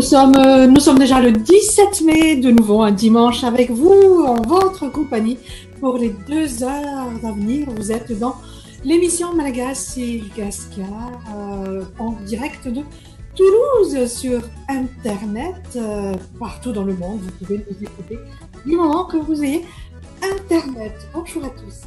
Nous sommes déjà le 17 mai, de nouveau un dimanche avec vous, en votre compagnie, pour les 2 heures d'avenir. Vous êtes dans l'émission Malagasy Gaskia, en direct de Toulouse sur Internet. Partout dans le monde, vous pouvez nous écouter du moment que vous ayez Internet. Bonjour à tous.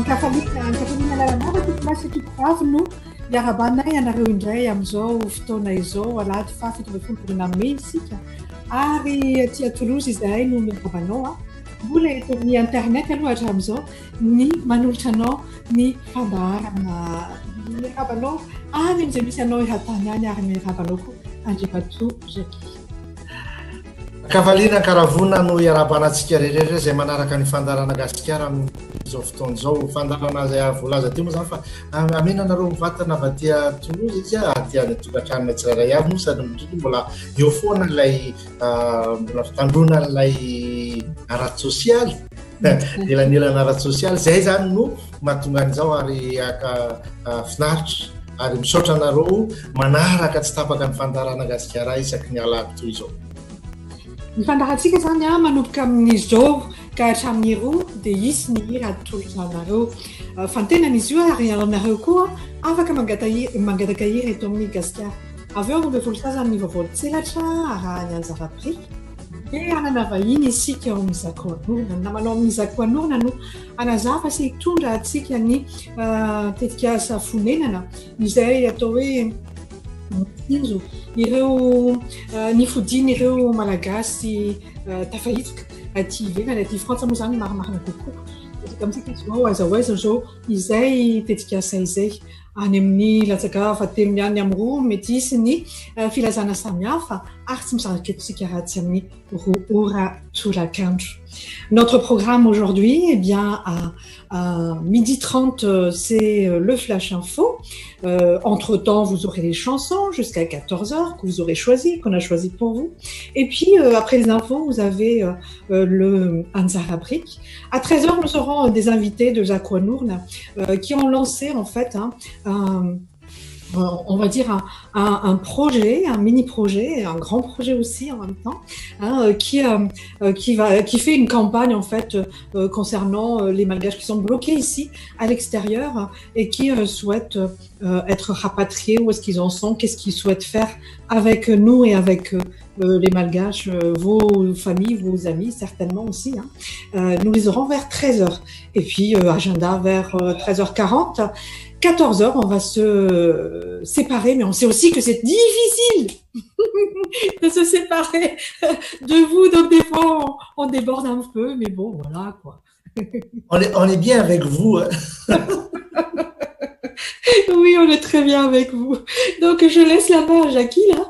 Kafanina lalana masy kitavino iarabana ianareo indray amin'izao fotoana izao alahady faha-7 May isika ary aty Toulouse izahay no mirabanao mbola eto amin'ny internet aloha hatramin'izao ny manolotra anao ny fandaharana mirabanao ary amin'izay misy anao ihatany any ary mirabanao koa Andriamatoa Jackie. Kavalina Karavona no iarabanantsika rehetra izay manaraka ny fandarana gasikara amin'izao fotoana izao fandarana izay volaza teo moa zany fa amenanareo mivatana avy aty Toulouse izy aty tokantranona tsirairay avy moa sady mitondro mbola eo foana ilay mbola fitandrona ilay arato sosialy elanelana arato sosialy izay zany no mahatonga an'izao ary finaritra ary misaotra anareo manaraka tsy tapaka ny fandarana gasikara isaky ny alahady toy izao. Ny fandarantsika zany manomboka amin'izao ka hatramin'ny roa dia hisy ny hira atolotra anareo fantenan'izy io ary anareo koa afaka mangataka hira eto amin'ny gasikara. Avy eo no volosazany ny vaovao tselatra arahany anjara-priky dia anana vahiny isika ao amin'ny Zakoanorona. Namanao amin'ny Zakoanorona no anazafa sy hitondra atsika ny tetika safonenana izay atao hoe izo ireo nifodiny ireo malagasy tafahitoka aty ivelany aty Frantsa moa zany marimarina kokoa amintsika zao aizahoaiza zao izay tetika asa izay any amin'ny latsaka fatelony any amin'ny roa mety hisy ny filazana samihafa ary tsy misaraka etosika raha tsy amin'ny roa ora tolakandro. Notre programme aujourd'hui, eh bien, à 12h30, c'est le Flash Info. Entre-temps, vous aurez les chansons jusqu'à 14h que vous aurez choisi, qu'on a choisi pour vous. Et puis, après les infos, vous avez le Anzara Brick. À 13h, nous aurons des invités de Zakoanorona qui ont lancé, en fait, on va dire un projet, un mini-projet, un grand projet aussi en même temps, qui fait une campagne en fait concernant les Malgaches qui sont bloqués ici à l'extérieur et qui souhaitent être rapatriés. Où est-ce qu'ils en sont? Qu'est-ce qu'ils souhaitent faire avec nous et avec les Malgaches, vos familles, vos amis certainement aussi. Nous les aurons vers 13h. Et puis agenda vers 13h40. 14h, on va se séparer, mais on sait aussi que c'est difficile de se séparer de vous. Donc des fois, on déborde un peu, mais bon, voilà quoi. On est bien avec vous. Oui, on est très bien avec vous. Donc je laisse la main à Jackie là,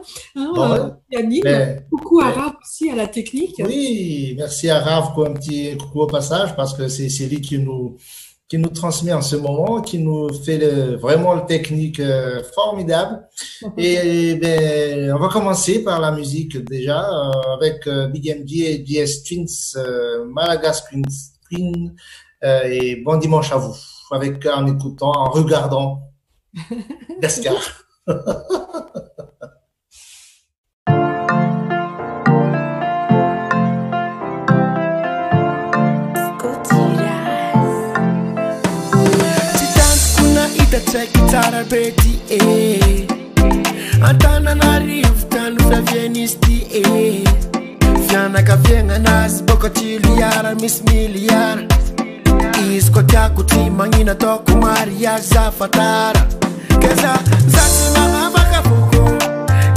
qui anime. Coucou à Rav aussi à la technique. Oui, merci à Rav pour un petit coucou au passage parce que c'est lui qui nous transmet en ce moment, qui nous fait vraiment le technique formidable. Et on va commencer par la musique déjà avec Big MD et DS Twins, Malagasy Queen, et bon dimanche à vous, en écoutant, en regardant Gaskar. Guitarra beti Antana na rive tanu fevienisti Fiana kafienga nasi boko chiliara miss miliara Isko tiaku timangina toku maria zafatara Keza zati mangabaka foko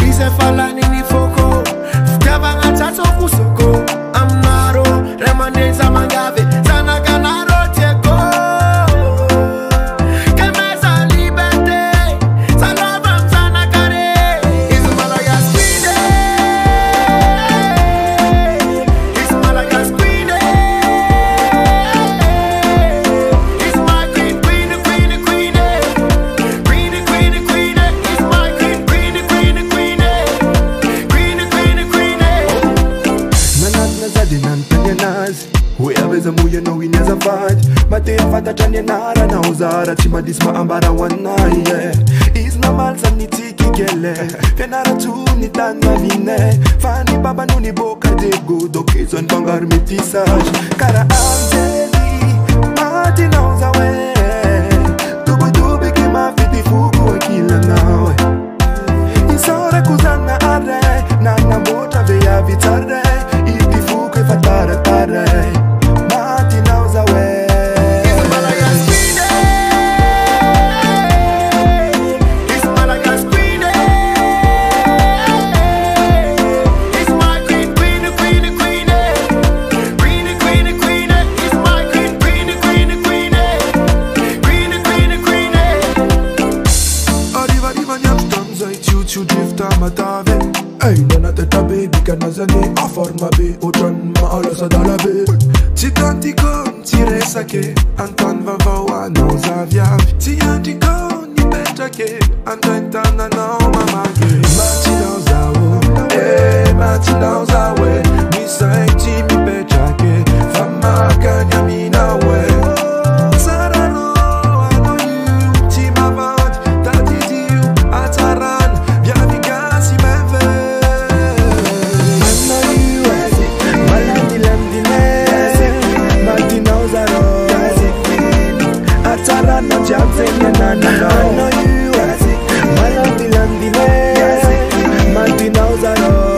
Ize falani ni foko Fukaba ngatato kusoko Amnaro remanenza mangave Zana ganaro tieko Queen za muya no ineza fight mate afata chanye nara na uzara chima disma ambara wanai isna malsa nitiki kele kenara tu nitanga vine fani baba nuni boka de godo kizon bangar metisage kara angeli mati na uzawe tubu tubi kima fiti fuku akila nawe insora kuzana are nana mota veya vitare iti fuku fatare tare mati na uzawe Hey, nana teta baby kanazani a forma be Otran ma ala sa dala be Ti tanti kon, ti resake Antan va va wa no zavia Ti anti kon, ni beta ke Antan tana na o mama ke Mati na uzawo, eh, mati na uzawe Misa ekti mi beta ke Fama kanya mi na we Sarano, I know you Ti ma vant, tati di you Ataran, via viga si me ve no jams in the nana. I know you as it. My love the landine. Manti knows I know.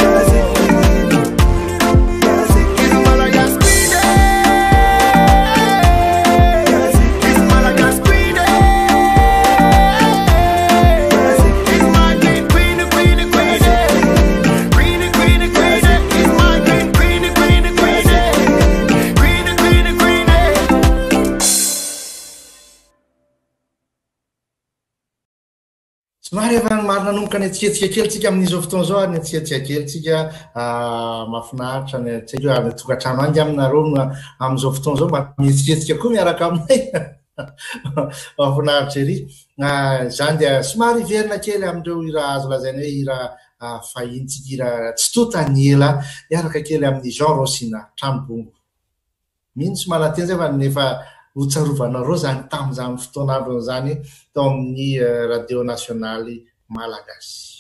Somary efa marina nomboka ny atsiketsika kely tsika amin'izao fotoana zao ary ny atsiketsika kely tsika mahafinaritra ny tsika ary ny tokantrano angy aminareo amin'izao fotoana zao mba mihetsiketsika koa miaraka aminay mahafinaritra ery zany dia somary verina kely amin'ireo hira azo lazaina hoe hira fahintsika hira tsy totany ela miaraka kely amin'ny Jean Rosina Trambongo mihitsy malateny zay fa nefa hotsarovana zany tamin'izany fotoanandro zany tao amin'ny radio nationaly malagasy.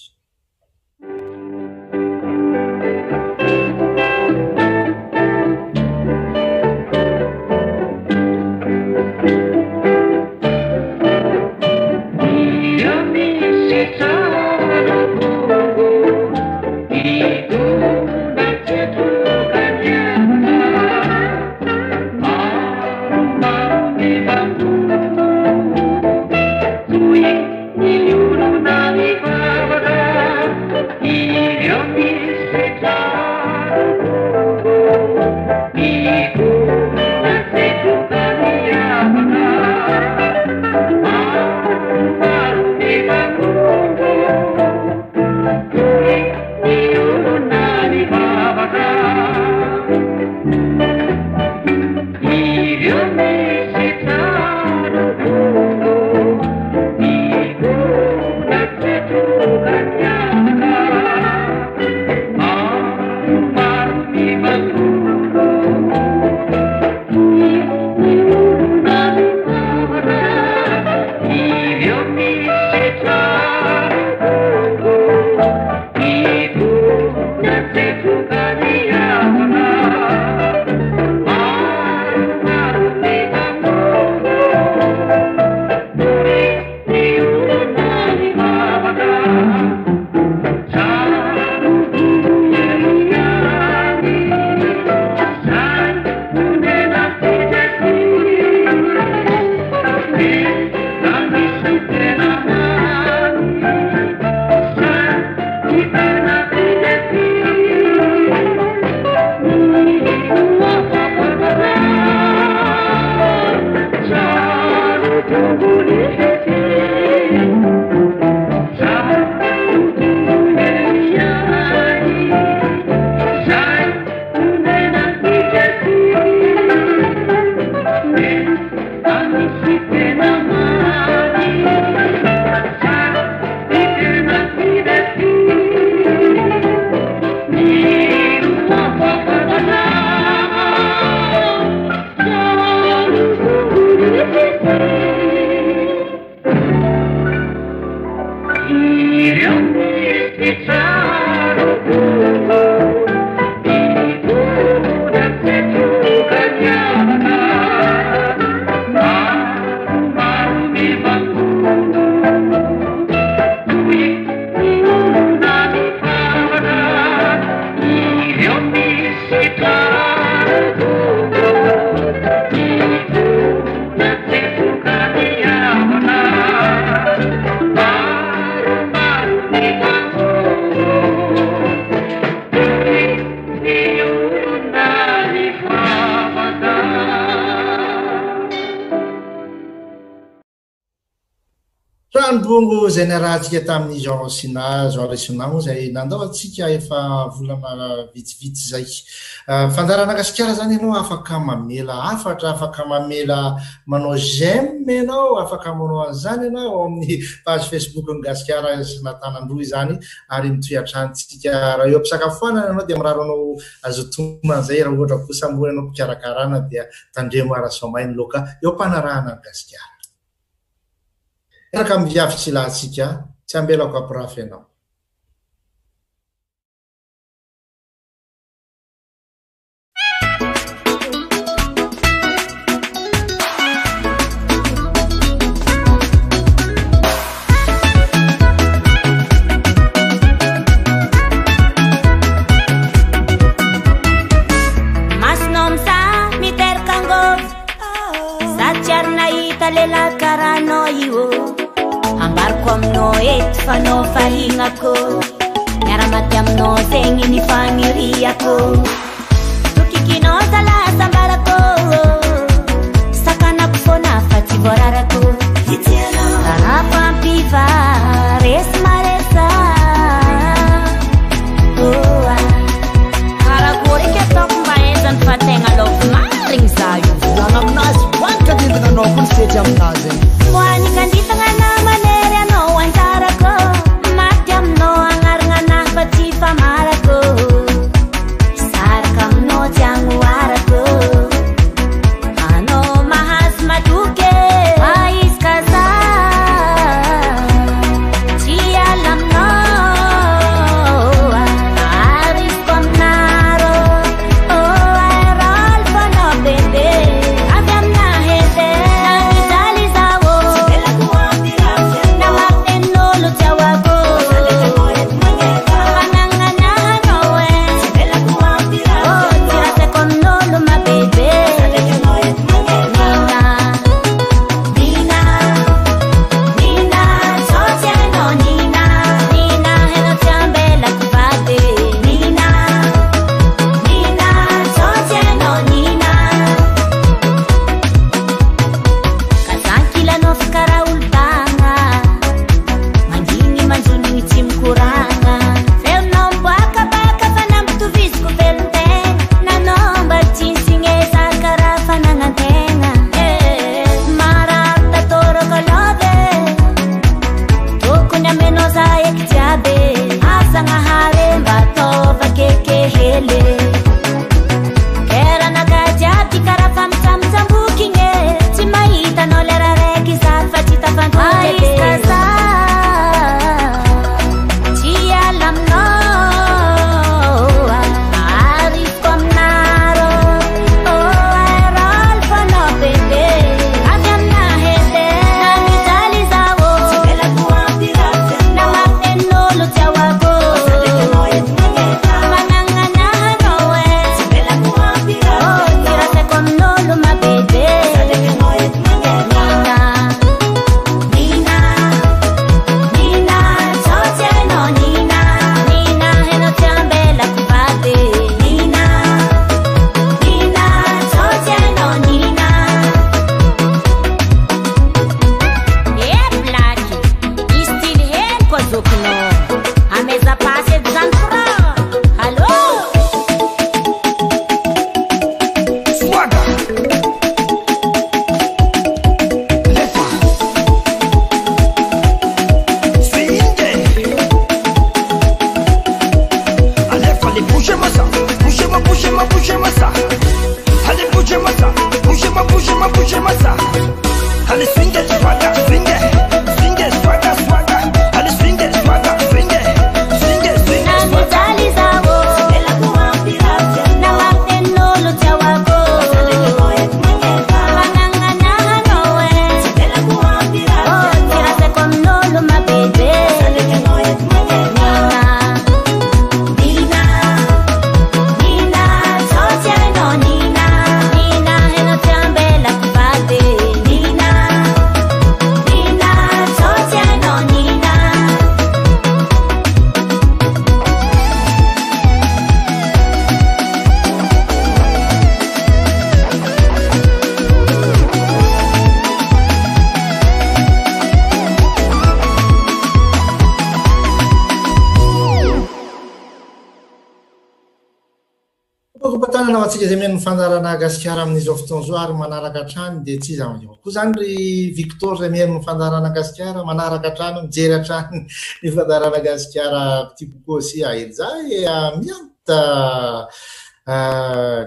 Bongo zay niarahantsika tamin'ny Jean Sina Resona zay nandao atsika efa volana vitsivitsy zay fandarana gasikara zany ianao afaka mamela afatra afaka mamela manao j'aime ianao afaka manao an'izany ianao amin'ny page Facebook ny gasikara sy natanandroy zany ary mitoeatrantsika raha eo ampisakafoanana ianao dia miraro anao azo tomana zay raha ohatra kosa mbola ianao mpikarakarana dia tandremo arasomainy loka eo ampanarahana ny gasikara eraka miviavitsy lahatsika tsy ambelako aprafy ianao Lela karano io ambarko amno fanao fahinako miaramati amno zegny ny faniriako tokikinao sala sambarako sakanako fona fa tsy voararako karapampiva resy maresa karakory ke ataoko mba ezany fa tegna loko marigny za io volana aminazy voanka dintana anao ko ny sety aminazy voany kanditagna na manery anao antarako maty aminao agnaragna anahy fa tsy famarako Patana natsika zay meno fandarana gasikara amin'izao fotoana zao ary manaraka hatrany dia tsy zany io koa zany ry Victor zay meno fandarana gasikara manaraka hatrany mijery hatrany ny fandarana gasikara petit coco aussi ahery zay mianta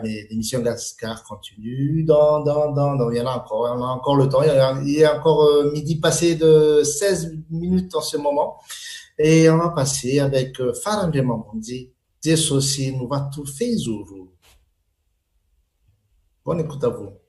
l'émission Gascar continue il y en a encore le temps il y a encore midi passé de 16 minutes en ce moment et on va passer avec Farandre Mamonzi Jesosy no vatofy zoro. Bonne écoute à vous.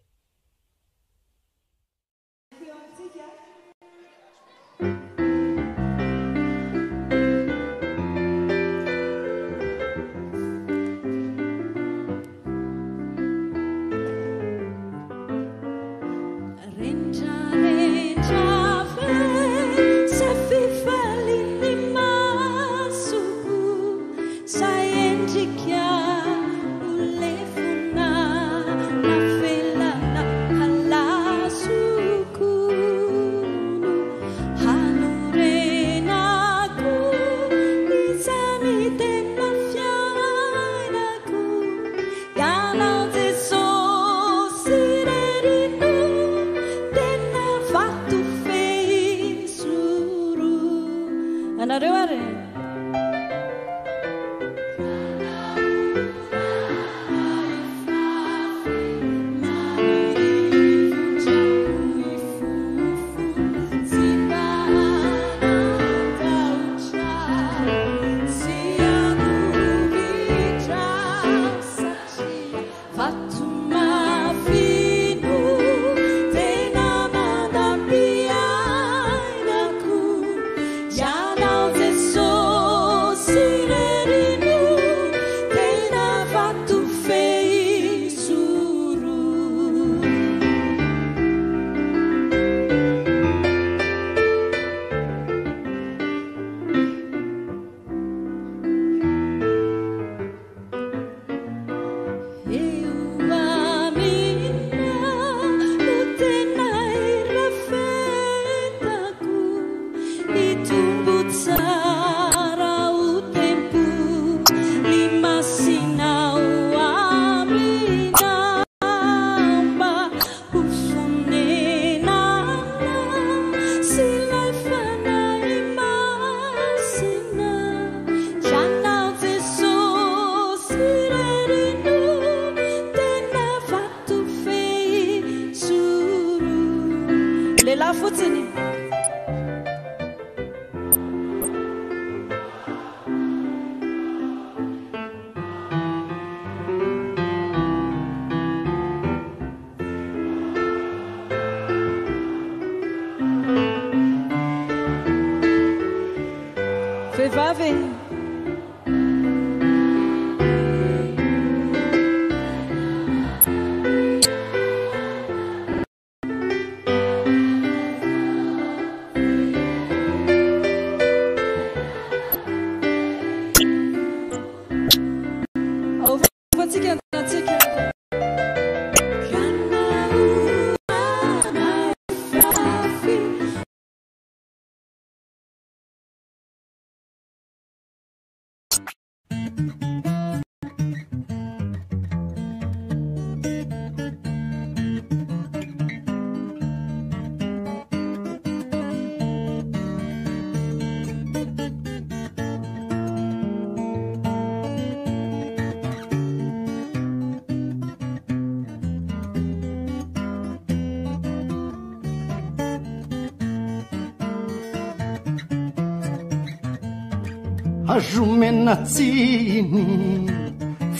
Ajumenatsiny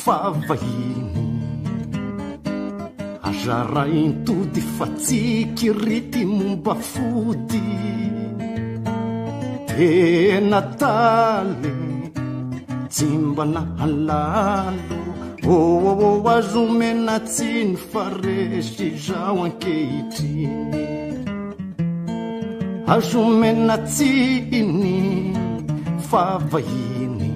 favahiny azaraintody fatsiky rity momba fody tena taly tsimbana halalo ajumenatsiny faresy zao ankehitriny ajumenatsiny favahiny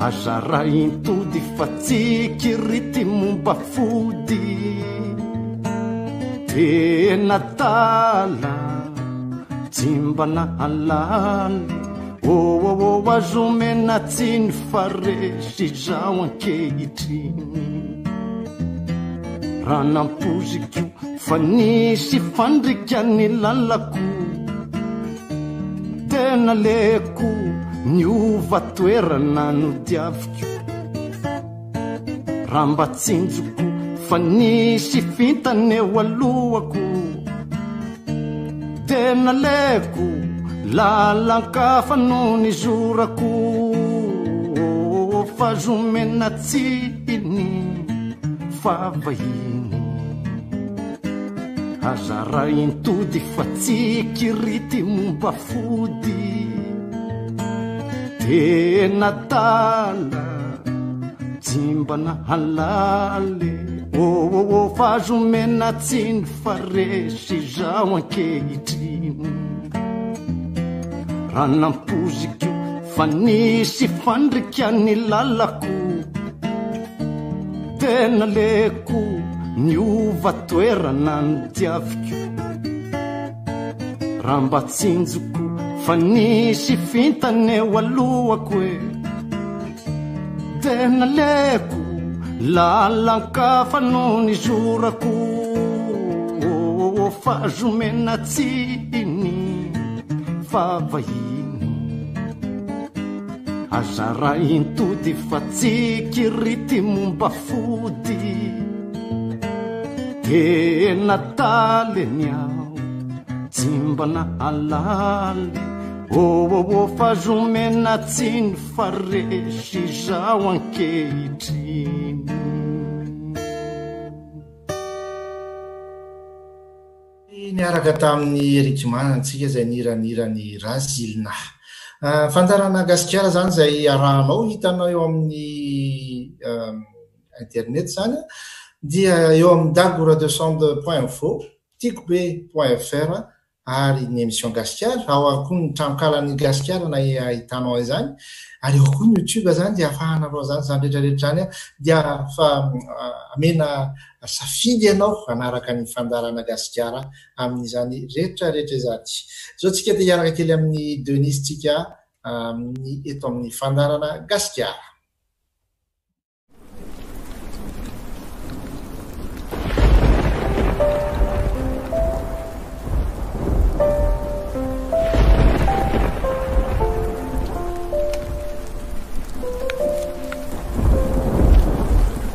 azaraintody fatsiky rity momba fody tena tala tsimbana halalo azomena tsiny faresy zao ankehitriny raha nampoziko fa nisy fandrikany lalako tena leko niova toerana no diaviko raha mba tsinjoko fa nisy fintany eo alohako tena leko lalankafa no ny zorako fa zomena tsiny fa vahiny azara intody fa tsikirity momba fody tena tala jimbana halale fa zomena tsiny fa resy zao ankehitriny raha nampoziko fa nisy fandrikany lalako tena leko niova toerana no diaviko raha mba tsinjoko fa nisy fintany eo alohako e tena leko lalankafa no ny zorako fa zomena tsiny fa vahiny azara intody fa tsikirity momba fody tena taleny ao jimbana halale fa zomena tsiny fa resy zao ankehitriny niaraka tamin'ny Erikimana antsika izay niranirany Razilina fandarana gasikara zany zay arahanao hitanao eo amin'ny internet zany dia eo amin'ny dagoura200.info tikobe.fr ary ny émission gasikara ao koa ny trankalan'ny gasikara na hitanao izany ary eo koa ny YouTube zany dia afahanareo zany rehetrarehetra zany dia fa amena safidy ianao anaraka ny fandarana gasikara amin'izany rehetrarehetra izany zao tsika dia hiaraka kely amin'ny Denis tsika amin'ny eto amin'ny fandarana gasikara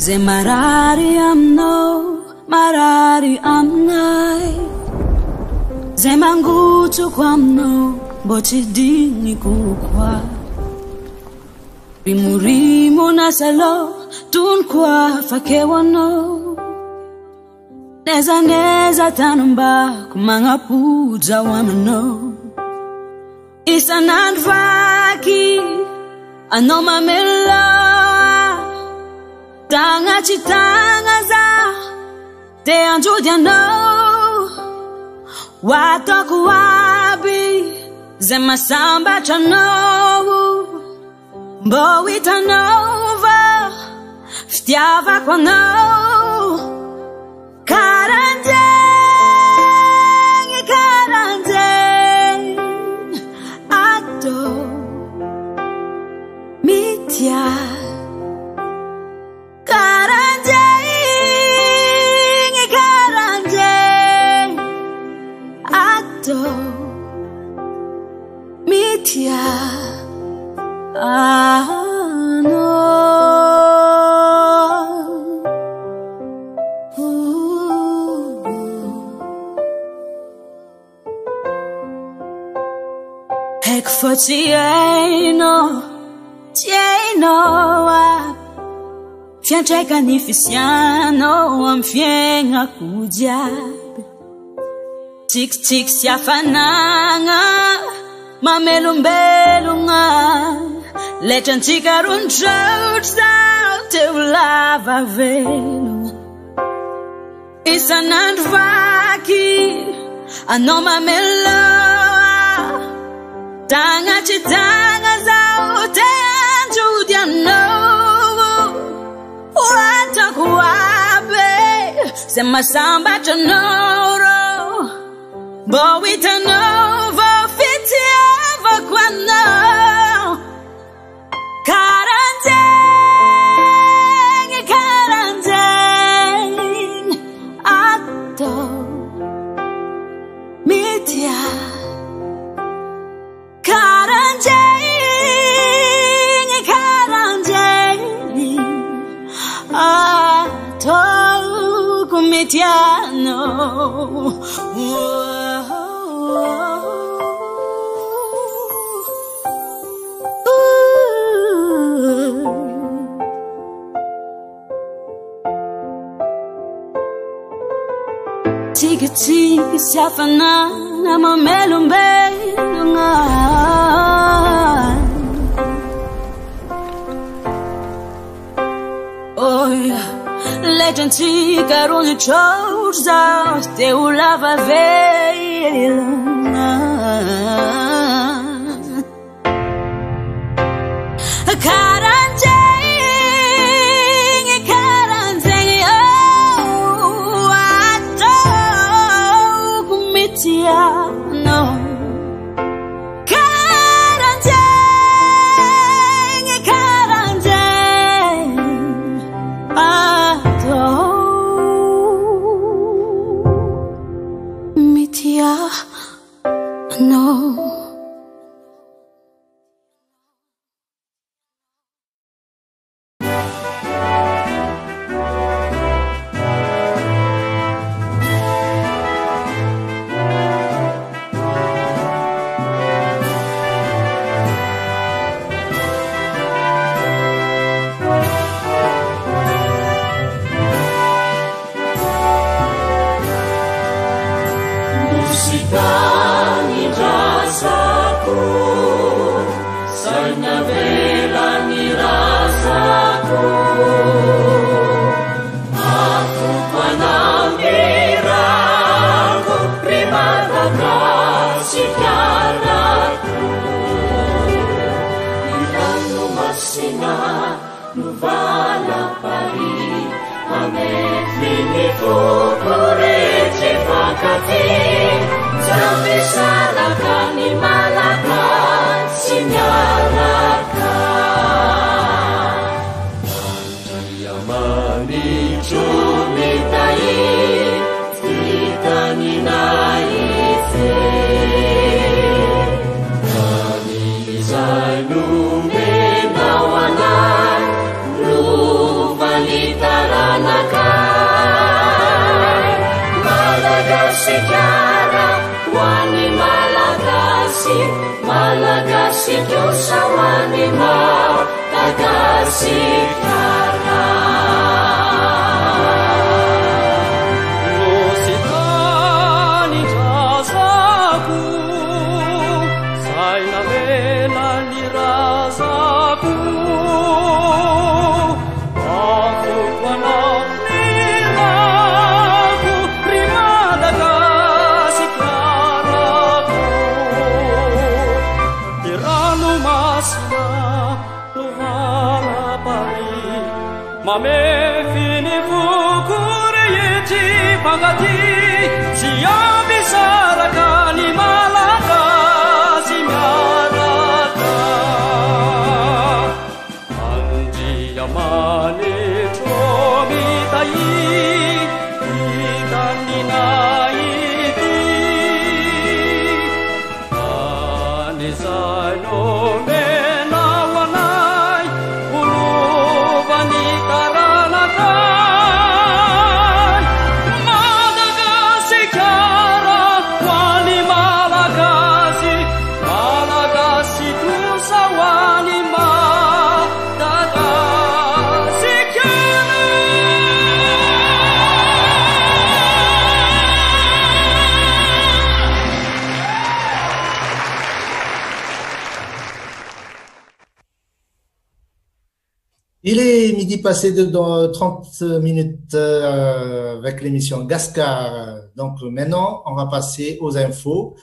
Zay marary aminao, marary aminay Zay mangotsoko aminao, mbo tsy diniko koa Rimorimo na salo, toniko afakeo anao Neza tanimbako, magnapoja ho aminao Isanandro vaky, anao mamela Tanga chitanga za te anjudi anao Wataku wabi Zema samba chanao Mbo itanova Ftiava kwa nao Karandeng Ado Mitya Karanjeng Ado Mitya Ano Hek for tieno Fiantraika ny fisiano am fiainako jiaby Tsikitsiky sy hafanagna mamelombelogna Letrantsika ron-traotry zao teo lava velo Isanandro vaky anao mameloa Tagnatsy tagna zao te anjody anao Wataku wabe Sema samba chanoro Bo itanova Fiti ava kwa nao Tika siafanana mamelombelo ngai. Oh yeah, legend tika roni choza te ulava vela. Il est midi passé de 30 minutes avec l'émission Gascar. Donc maintenant, on va passer aux infos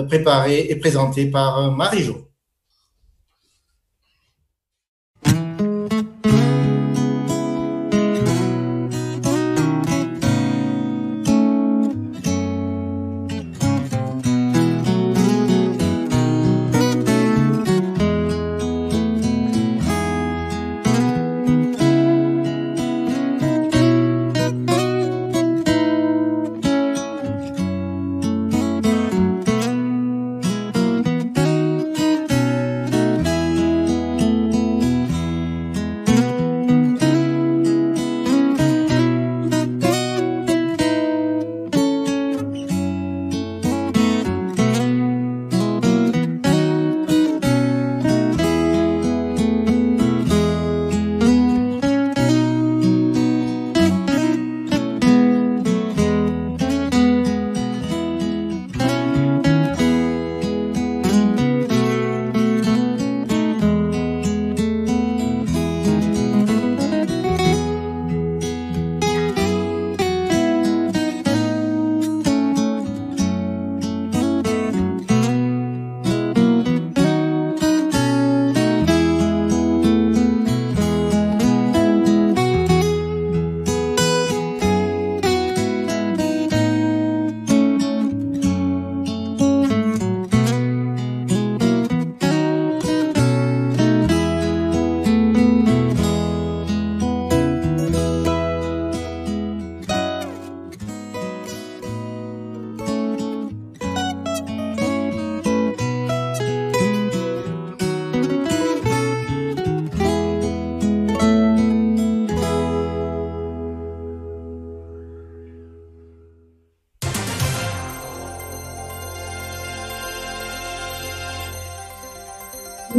préparées et présentées par Marie-Jo.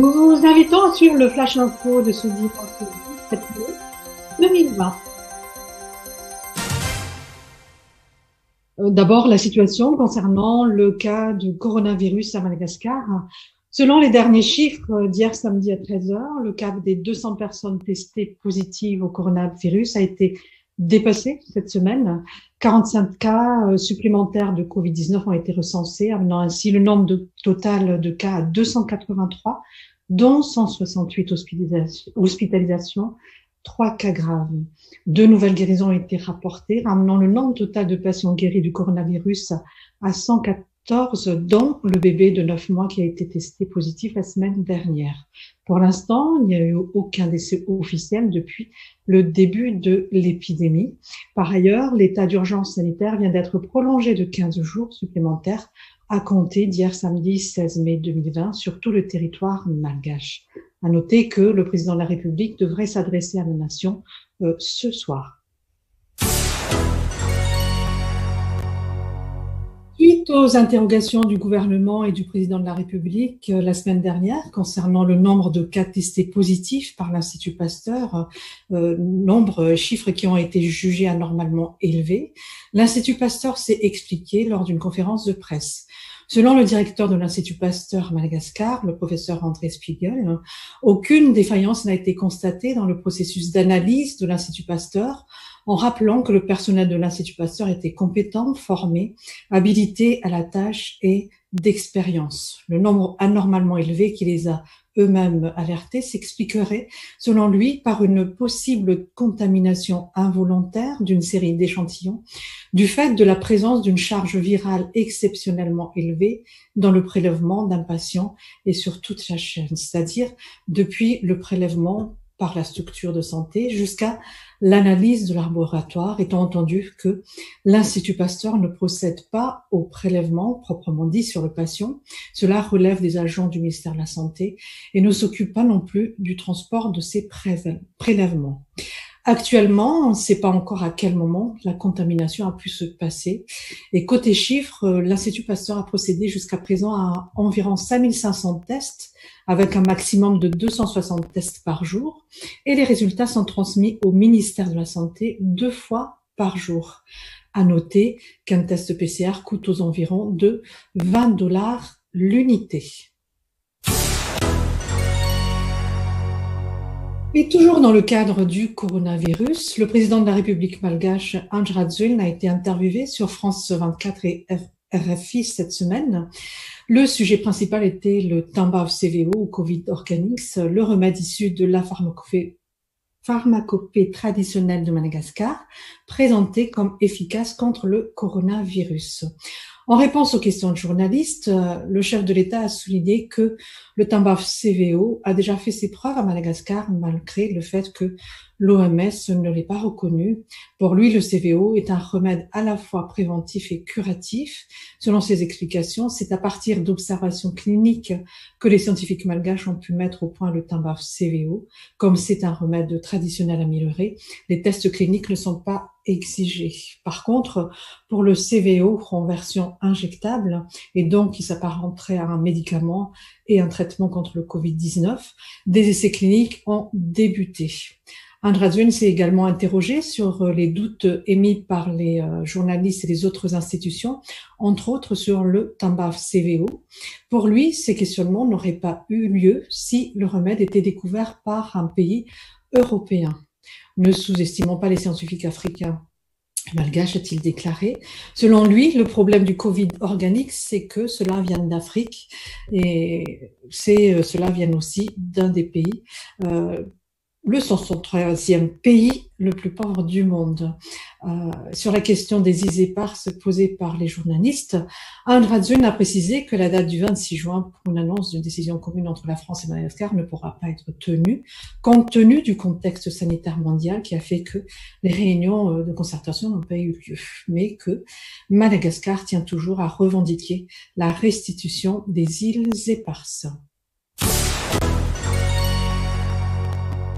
Nous vous invitons à suivre le Flash Info de ce dimanche 17 mai 2020. D'abord, la situation concernant le cas de coronavirus à Madagascar. Selon les derniers chiffres d'hier samedi à 13h, le cap des 200 personnes testées positives au coronavirus a été dépassé cette semaine. 45 cas supplémentaires de Covid-19 ont été recensés, amenant ainsi le nombre total de cas à 283, dont 168 hospitalisations, 3 cas graves. 2 nouvelles guérisons ont été rapportées, ramenant le nombre total de patients guéris du coronavirus à 114, dont le bébé de 9 mois qui a été testé positif la semaine dernière. Pour l'instant, il n'y a eu aucun décès officiel depuis le début de l'épidémie. Par ailleurs, l'état d'urgence sanitaire vient d'être prolongé de 15 jours supplémentaires à compter d'hier samedi 16 mai 2020 sur tout le territoire malgache. À noter que le président de la République devrait s'adresser à la nation ce soir. Suite aux interrogations du gouvernement et du président de la République la semaine dernière concernant le nombre de cas testés positifs par l'Institut Pasteur, chiffres qui ont été jugés anormalement élevés, l'Institut Pasteur s'est expliqué lors d'une conférence de presse. Selon le directeur de l'Institut Pasteur à Madagascar, le professeur André Spiegel, aucune défaillance n'a été constatée dans le processus d'analyse de l'Institut Pasteur, en rappelant que le personnel de l'Institut Pasteur était compétent, formé, habilité à la tâche et d'expérience. Le nombre anormalement élevé qui les a eux-mêmes alertés s'expliquerait, selon lui, par une possible contamination involontaire d'une série d'échantillons, du fait de la présence d'une charge virale exceptionnellement élevée dans le prélèvement d'un patient et sur toute la chaîne, c'est-à-dire depuis le prélèvement par la structure de santé jusqu'à l'analyse de laboratoire, étant entendu que l'Institut Pasteur ne procède pas au prélèvement proprement dit sur le patient. Cela relève des agents du ministère de la Santé et ne s'occupe pas non plus du transport de ces prélèvements. Actuellement, on ne sait pas encore à quel moment la contamination a pu se passer. Et côté chiffres, l'Institut Pasteur a procédé jusqu'à présent à environ 5500 tests, avec un maximum de 260 tests par jour. Et les résultats sont transmis au ministère de la Santé 2 fois par jour. À noter qu'un test PCR coûte aux environs de $20 l'unité. Et toujours dans le cadre du coronavirus, le président de la République malgache, Ange Radzun, a été interviewé sur France 24 et RFI cette semaine. Le sujet principal était le Tambaf CVO ou Covid Organics, le remède issu de la pharmacopée traditionnelle de Madagascar, présenté comme efficace contre le coronavirus. En réponse aux questions de journalistes, le chef de l'État a souligné que le Tambaf CVO a déjà fait ses preuves à Madagascar malgré le fait que l'OMS ne l'ait pas reconnu. Pour lui, le CVO est un remède à la fois préventif et curatif. Selon ses explications, c'est à partir d'observations cliniques que les scientifiques malgaches ont pu mettre au point le Tambaf CVO. Comme c'est un remède traditionnel amélioré, les tests cliniques ne sont pas exigés. Par contre, pour le CVO en version injectable, et donc qui s'apparenterait à un médicament et un traitement contre le Covid-19, des essais cliniques ont débuté. Andrazun s'est également interrogé sur les doutes émis par les journalistes et les autres institutions, entre autres sur le Tambaf CVO. Pour lui, ces questionnements n'auraient pas eu lieu si le remède était découvert par un pays européen. Ne sous-estimons pas les scientifiques africains. Malgache a-t-il déclaré. Selon lui, le problème du Covid organique, c'est que cela vient d'Afrique et cela vient aussi d'un des pays, le 133e pays le plus pauvre du monde. Sur la question des iséparses posée par les journalistes, Andrazun a précisé que la date du 26 juin pour une annonce d'une décision commune entre la France et Madagascar ne pourra pas être tenue, compte tenu du contexte sanitaire mondial qui a fait que les réunions de concertation n'ont pas eu lieu, mais que Madagascar tient toujours à revendiquer la restitution des îles éparses.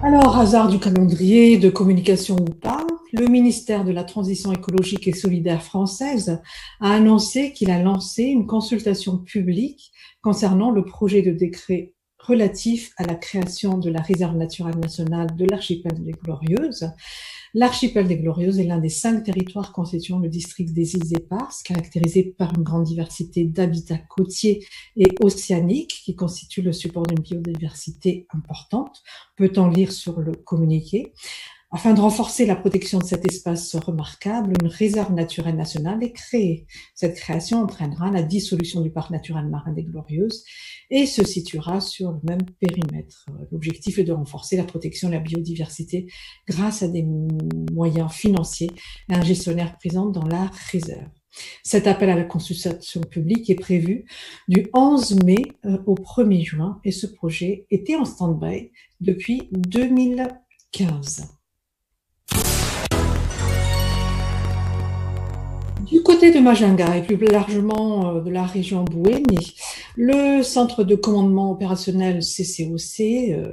Alors, hasard du calendrier, de communication ou pas, le ministère de la Transition écologique et solidaire française a annoncé qu'il a lancé une consultation publique concernant le projet de décret relatif à la création de la réserve naturelle nationale de l'archipel des Glorieuses. L'archipel des Glorieuses est l'un des 5 territoires constituant le district des îles Éparses, caractérisé par une grande diversité d'habitats côtiers et océaniques qui constituent le support d'une biodiversité importante, peut-on lire sur le communiqué. Afin de renforcer la protection de cet espace remarquable, une réserve naturelle nationale est créée. Cette création entraînera la dissolution du parc naturel marin des Glorieuses et se situera sur le même périmètre. L'objectif est de renforcer la protection de la biodiversité grâce à des moyens financiers et un gestionnaire présent dans la réserve. Cet appel à la consultation publique est prévu du 11 mai au 1er juin et ce projet était en stand-by depuis 2015. Du côté de Majunga et plus largement de la région Bouéni, le centre de commandement opérationnel CCOC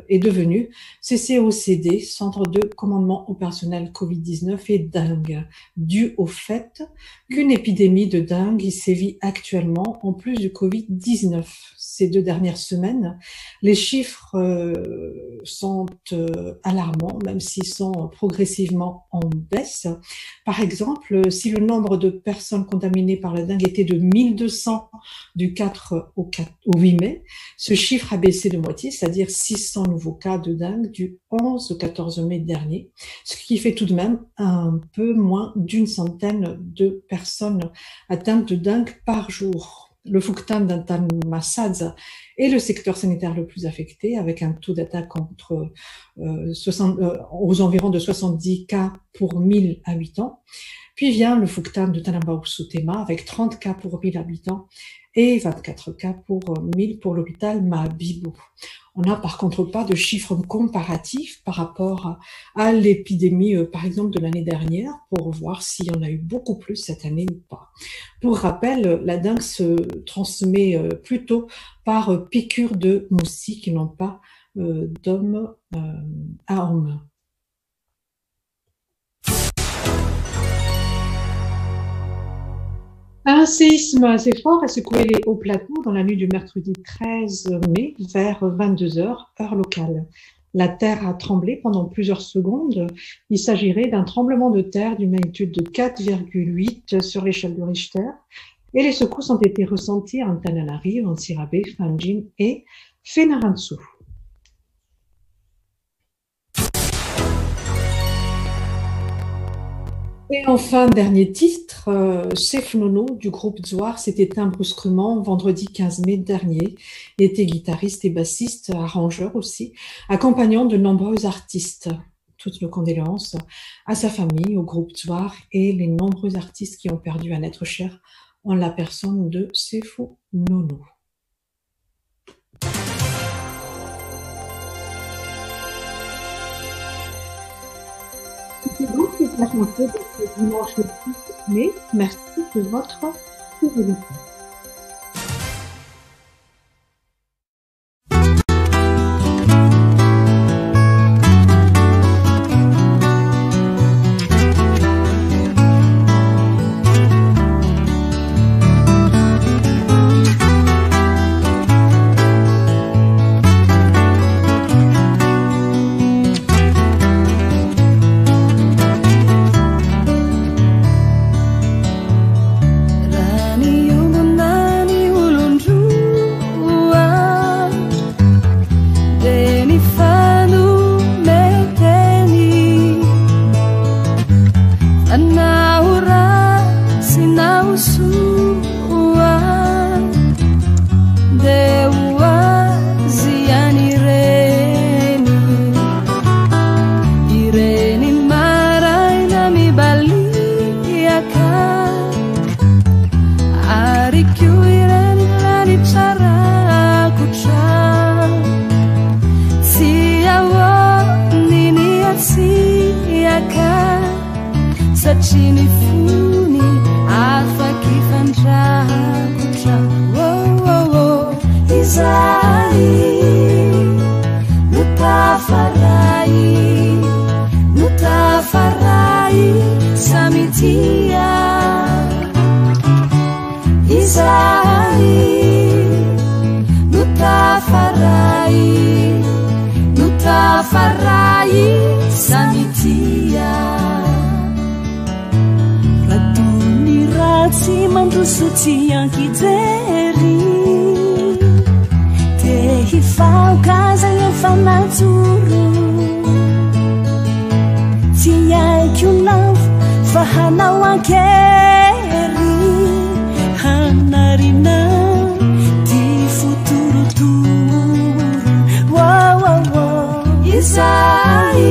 est devenu CCOCD, centre de commandement opérationnel Covid-19 et dengue, dû au fait qu'une épidémie de dengue y sévit actuellement en plus du Covid-19. Ces 2 dernières semaines, les chiffres sont alarmants, même s'ils sont progressivement en baisse. Par exemple, si le nombre de personnes contaminées par la dengue était de 1200 du 4 au 8 mai, ce chiffre a baissé de moitié, c'est-à-dire 600 nouveaux cas de dengue du 11 au 14 mai dernier, ce qui fait tout de même un peu moins d'une centaine de personnes atteintes de dengue par jour. Le Fouctan d'Antan-Massadza est le secteur sanitaire le plus affecté, avec un taux d'attaque aux environs de 70 cas pour 1000 habitants. Puis vient le Fouctan de Tanambao-Soutema avec 30 cas pour 1000 habitants et 24 cas pour 1000 pour l'hôpital Mahabibou. On n'a par contre pas de chiffres comparatifs par rapport à l'épidémie, par exemple, de l'année dernière, pour voir s'il y en a eu beaucoup plus cette année ou pas. Pour rappel, la dengue se transmet plutôt par piqûre de moustiques et non pas d'homme à homme. Un séisme assez fort a secoué les hauts plateaux dans la nuit du mercredi 13 mai vers 22h, heure locale. La terre a tremblé pendant plusieurs secondes. Il s'agirait d'un tremblement de terre d'une magnitude de 4,8 sur l'échelle de Richter et les secousses ont été ressenties en Antananarivo, en Sirabé, Fanjin et Fenaransu. Et enfin, dernier titre, Chef Nono du groupe Zouar s'est éteint brusquement vendredi 15 mai dernier. Il était guitariste et bassiste, arrangeur aussi, accompagnant de nombreux artistes. Toutes nos condoléances à sa famille, au groupe Zouar et les nombreux artistes qui ont perdu un être cher en la personne de Sefu Nono. C'est donc la chanson de ce dimanche le 6 mai. Merci de votre fidélité. Chini funi afaki fandrakutra oh oh oh Isai nutafarai samitia Isai nutafarai izay no tafaray samitia ratony ratsy mandroso tsy ankijery te hifaokaza efa najoro tsy aiky ho lavo fa hanao ankery hanarina ty futurotoro izay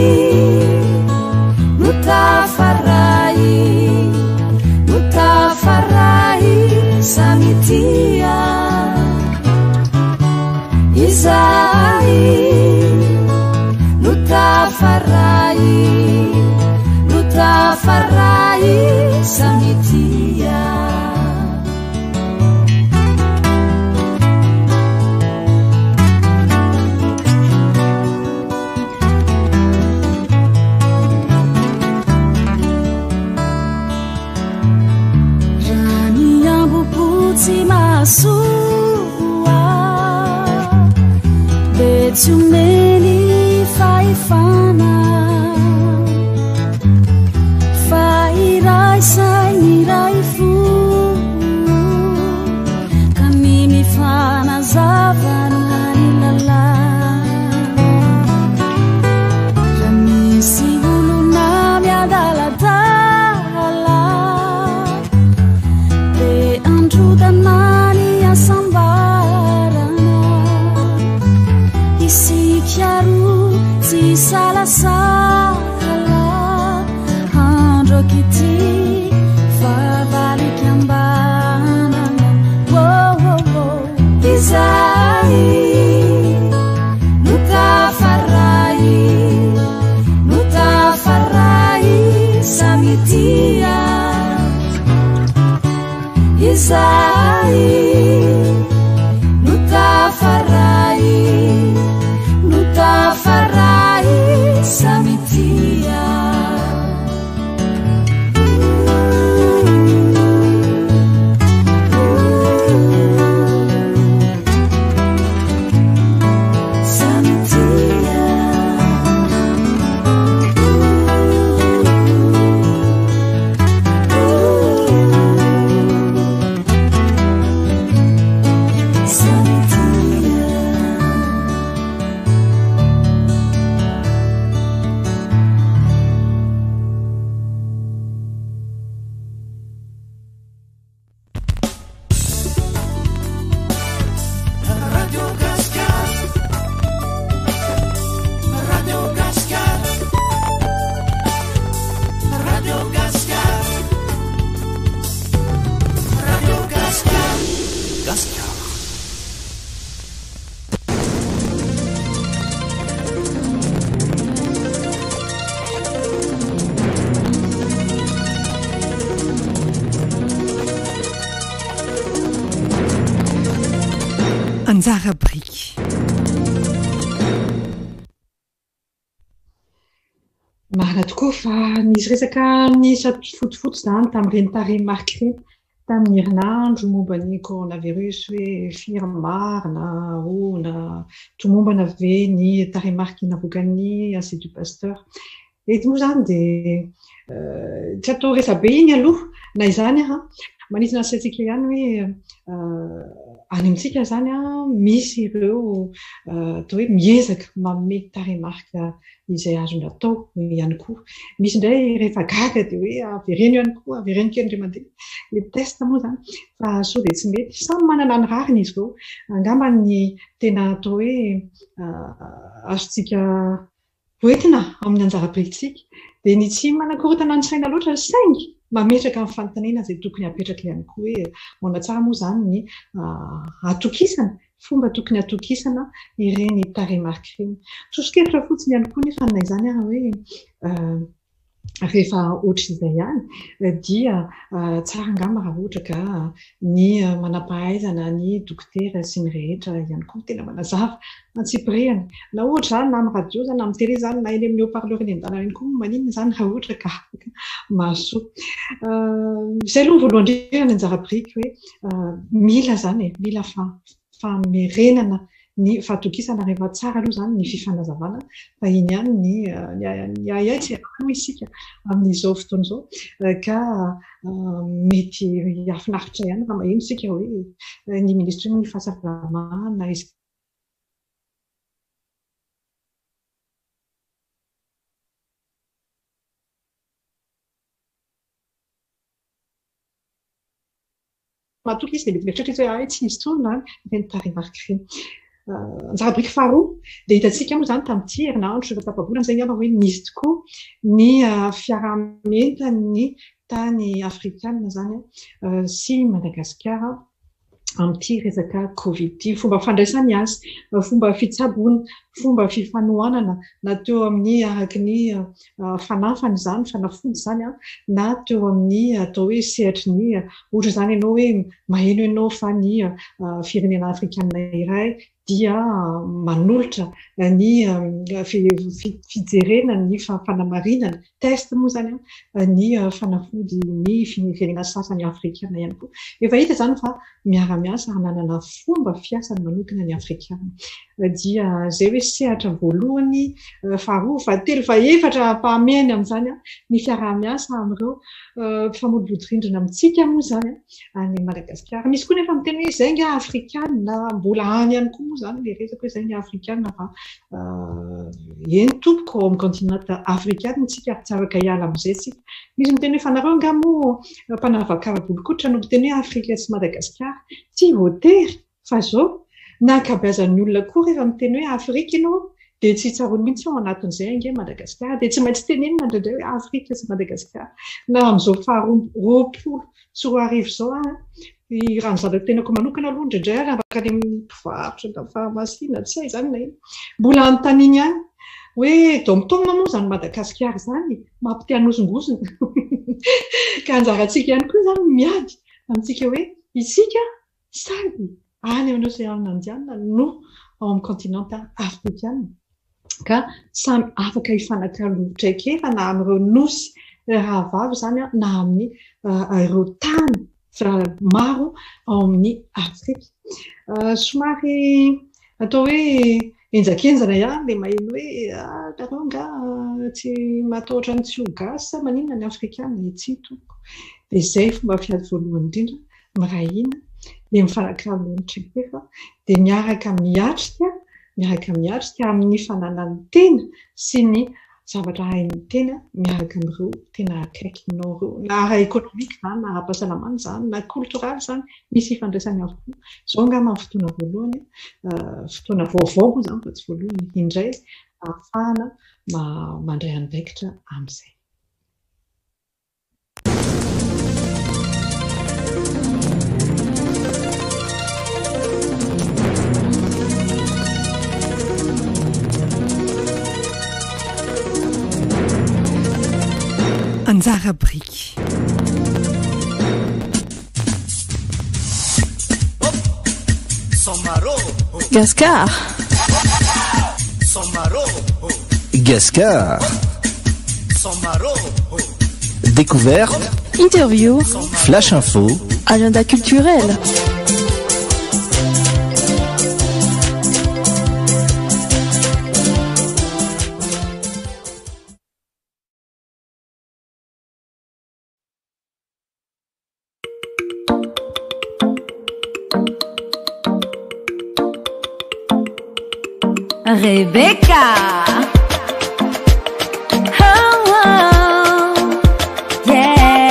no tafaray samitia izay no tafaray samitia si masua betumeni faifana fairai sai mirai fu kanimi fana zavanu hanilala ramisi uluna miadaladala danani asambarana isikiaru si salasala handro kiti favalik ambana izai no tafarai samitia izai no tafarai samitia Anjara Brique. Marina tokoa fa nisy resaka nisy fotofoto zany tamin'ireny tarehimarika ireny tamin'ny herinandro momba ny coronavirus hoe firy marina hoana tomombana ve ny tarehimarika navokany Institut Pasteur. Eto moa zany dia tsy atao resabe iny aloha na izany manisy nasatsika ihany hoe any amintsika zany misy ireo atao hoe miezaka manome tarehimarika izay azony atao ihany koa. Misy indray rehefa gaga dia hoe avereno ihany koa, avereno kely indray mandeha le test moa zany fa sao dia tsy mety. Samy manana ny rariny izy ireo. Angamba ny tena atao hoe azontsika hoentina amin'ny anjara briksika dia ny tsy manakorotana ny saina loatra saingy mametraka amin'ny fanontaniana izay tokony hapetraka ihany koa hoe mona tsara moa zany ny atokisana fomba tokony atokisana ireny tarehimarika ireny. Tsosokevitra fotsiny ihany koa nefa na izany hoe rehefa ohatr'izay ihany dia tsara angamba raha ohatra ka ny manampahaizana ny dokotera sy ny rehetra ihany koa tena manazava antsipirehany na ohatra zany na amin'ny radio zany na amin'ny télé zany na eny amin'ny haut-parleur eny an-dalana eny koa maninona zany raha ohatra ka mahasoa. Izay aloha voalohany indrindra ny anjara briky hoe mila zany mila famerenana ny fahatokisana rehefa tsara aloha zany ny fifanazavana fa iny ihany ny aiaitsy ho isika amin'izao fotoana izao ka mety afinaritra ihany raha maheno isika hoe ny ministra ny fahasalamana izy matoky izy dia mety mieritreritra hoe tsy izy tsony ny tarimarky anjara-briky faharoa dia hitantsika moa zany tamin'ity herinandro efa tapabolana zay angamba hoe nisy tokoa ny fiarahamientany tany afrikanina zany sy Madagasikara amin'ity resaka Covid ity, fomba fandraisany azy, fomba fitsaboana, fomba fifanohanana na teo amin'ny araky ny fanafany zany, fanafody zany na teo amin'ny atao hoe sehatry ny ohatra zany ianao hoe maheno ianao fa ny firenena afrikanina iray dia manolotra ny fijerena ny fanamarinana test moa zany ny fanafody ny firenena sasany afrikanina ihany koa. Efa hita zany fa miara-miasa hananana fomba fiasany manokana ny afrikanina dia zay hoe sehatra voalohany faharoa fahatelo fahaefatra mpahameny amin'izany ny fiara-miasa amin'ireo mpifamoivodirindrina amintsika moa zany any Madagasikara. Misy koa nefa miteny hoe zay nga afrikanina mbola any ihany koa moa zany le resaka hoe zay nga afrikanina fa eny tompoko ao amin'ny continent afrikanina tsika tsy afaka hiala amin'izay tsika. Misy miteny hoe fanareo nga moa mpanavakara-bolokoditra no miteny hoe Afrika sy Madagasikara tsy voatery fa zao na ankabeazan'ny olona koa rehefa miteny hoe Afrika ianao dia tsy tsarony mihitsy ao anatin'izay ange Madagasikara dia tsy maintsy tenenina indraindray hoe Afrika sy Madagasikara na amin'izao faharoapolo sy roa arivo izao raha ny zavatra tenako manokana aloha indraindray raha afaka any amin'ny mpivarotra na farmasia tsy hay zany na iny mbola anontaniny ihany hoe domtomina moa zany Madagasikara zany mampitianosongosona ka anjarantsika ihany koa zany miady amintsika hoe isika sady any amin'ny océan Indiana no ao amin'ny continent afrikanina ka samy afaka hifanakalotra ekefa na amin'ireo nosy rahavavy zany na amin'ny ireo tany maro ao amin'ny Afrika. Somary atao hoe enjakenjana ihany le maheno hoe nareo nga tsy matahotra ny tsy ho gasy sa maninona ny afrikanina etsy toko dia zay fomba fiady voalohany indrindra mirahina le mifanakalotra ekefa dia miaraka miatrika amin'ny fananany tena sy ny zavatra hain'ny tena miaraka amin'ireo tena akaikinao ireo na ara-ekonomika zany na ara-pahasalamana zany na kultoraly zany misy ifandraisany avokoa. Zao angamba amin'ny fotoana voalohany fotoana vaovao moa zany fa tsy voalohany indray ahafahana mandray andraikitra amin'izay. Anjara briky. Gascar. Gascar. Découverte. Interview. Flash info. Agenda culturel. Rebecca. Oh, oh, yeah.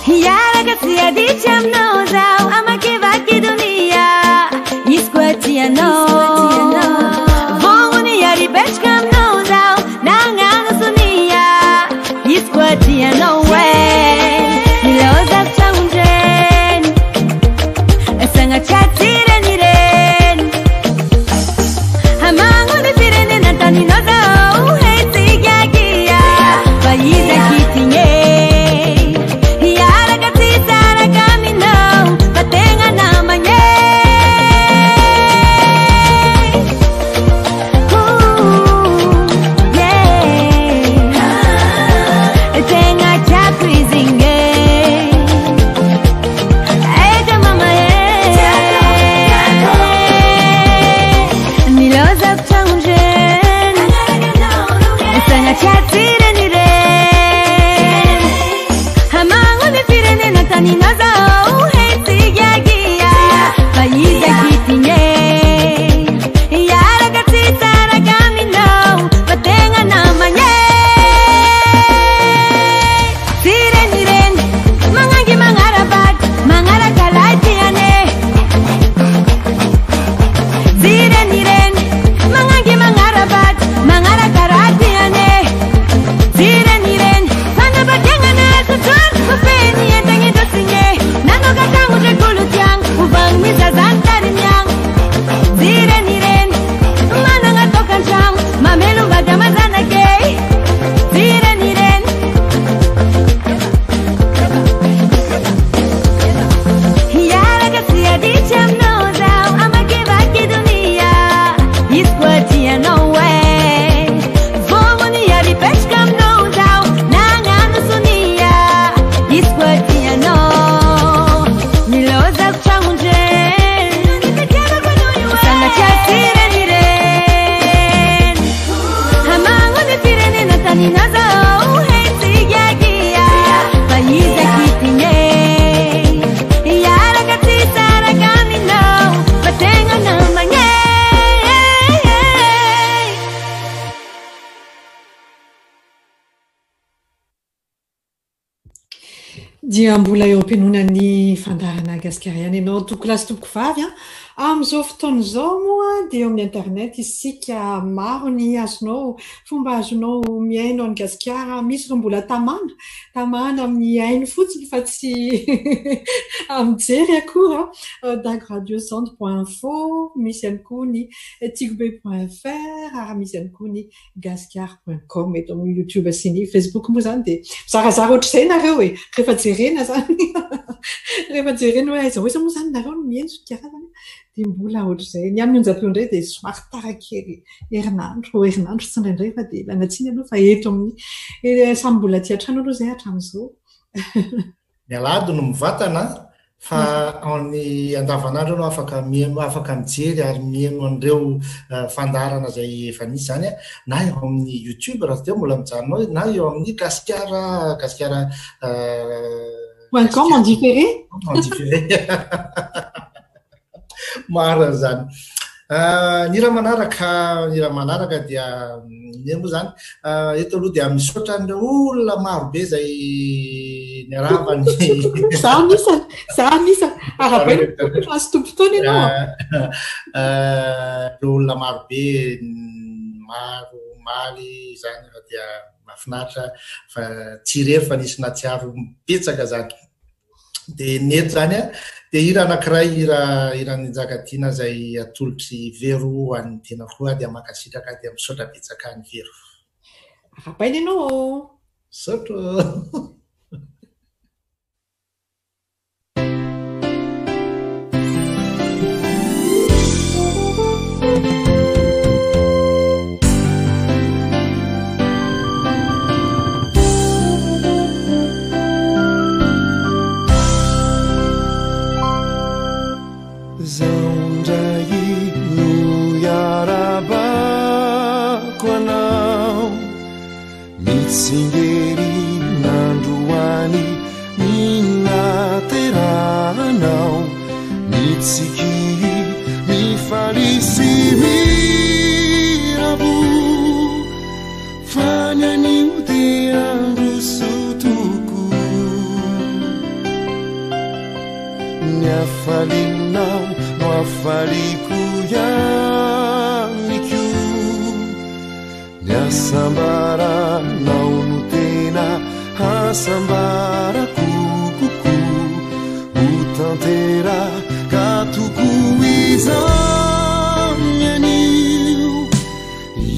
Ya ragazzi diciamo zao ama che va che dunia isquatiano. dia mbola eo am-pianonan'ny fandarana gasikariana ianao toko lasy toko vavy amin'izao fotoana izao moa dia eo amin'ny internet isika maro ny azonao fomba azonao miaino any gasikara misy ireo mbola tamana amin'ny ainy fotsiny fa tsy mijery akory dagradio-centre.info misy ihany koa ny tigbe.fr ary misy ihany koa ny gasikara.com eto amin'ny YouTube sy ny Facebook moa zany dia zarazara ohatr'izay nareo rehefa jerena zany rehefa jerena hoe aiza moa zany nareo no mihaino karazany dia mbola ohatr'izay ny amin'ny onjam-peo indray dia somary tarakely herinandro tsy indraindray fa dia lanatsiny aloha fa eto amin'ny samy mbola aty an-trano aloha izay hatramin'izao mialady no mivatana fa amin'ny andavanandro no afaka mijery ary mihaino an'ireo fandarana izay efa nisy zany na eo amin'ny YouTube raha teo mbola mijanonao na eo amin'ny gasikara .com en différé maro zany ny raha manaraka dia iny moa zany eto aloha dia misaotra an'ireo olona marobe izay niaravany za nisa arabaasy tompotoana ianao ireo olona marobe maro maly zany fa dia mahafinaritra fa tsy rery fa nisy natsiaro mipetsaka zany dia neto zany dia hira anankiray hiran'ny Njagatiana izay atolotry vero ho an'ny tena koa dia makasitraka dia misaotra betsaka ny vero arabaina ianao saotra Singeri nanduani minateranao mitsiki mifarisi mirabu fanyani udeandu sutuku nyafalinao nwafalikuyanikyu nyasambara sambara kukuku utantera katukuizamyaniu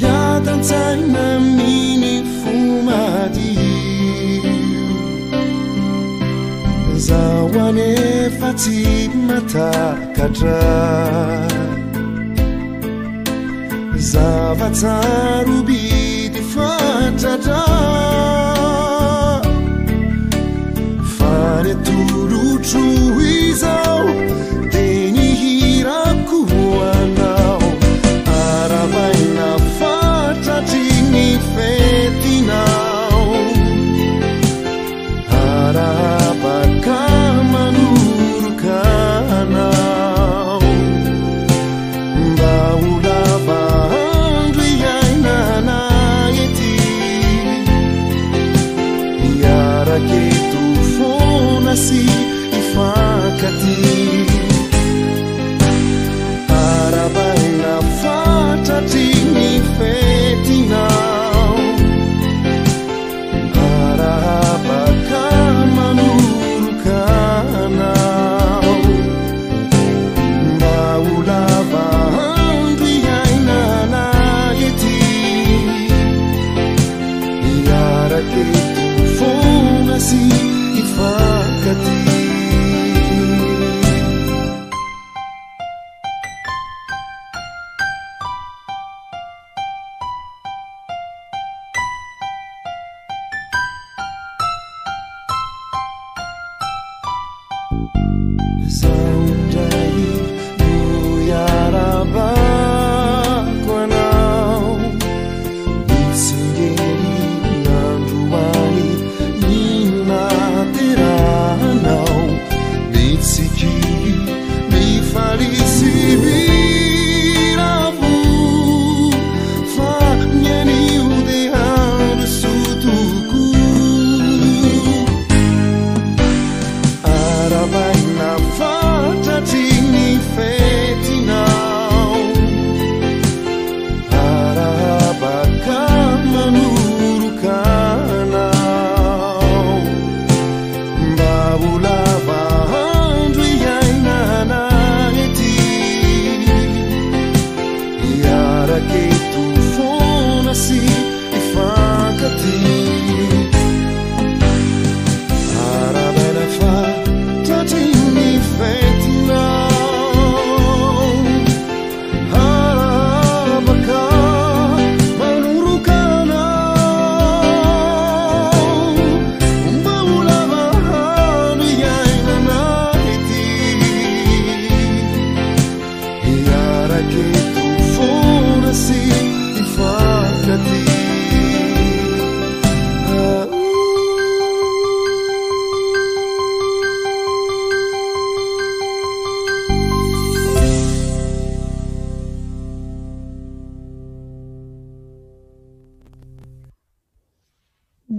yadantaina mini fumadiu zawane fatimata katra zavatsarubi fatata turuchuizao deni hirakuanao arabaina fatatini fetinao arabakamanu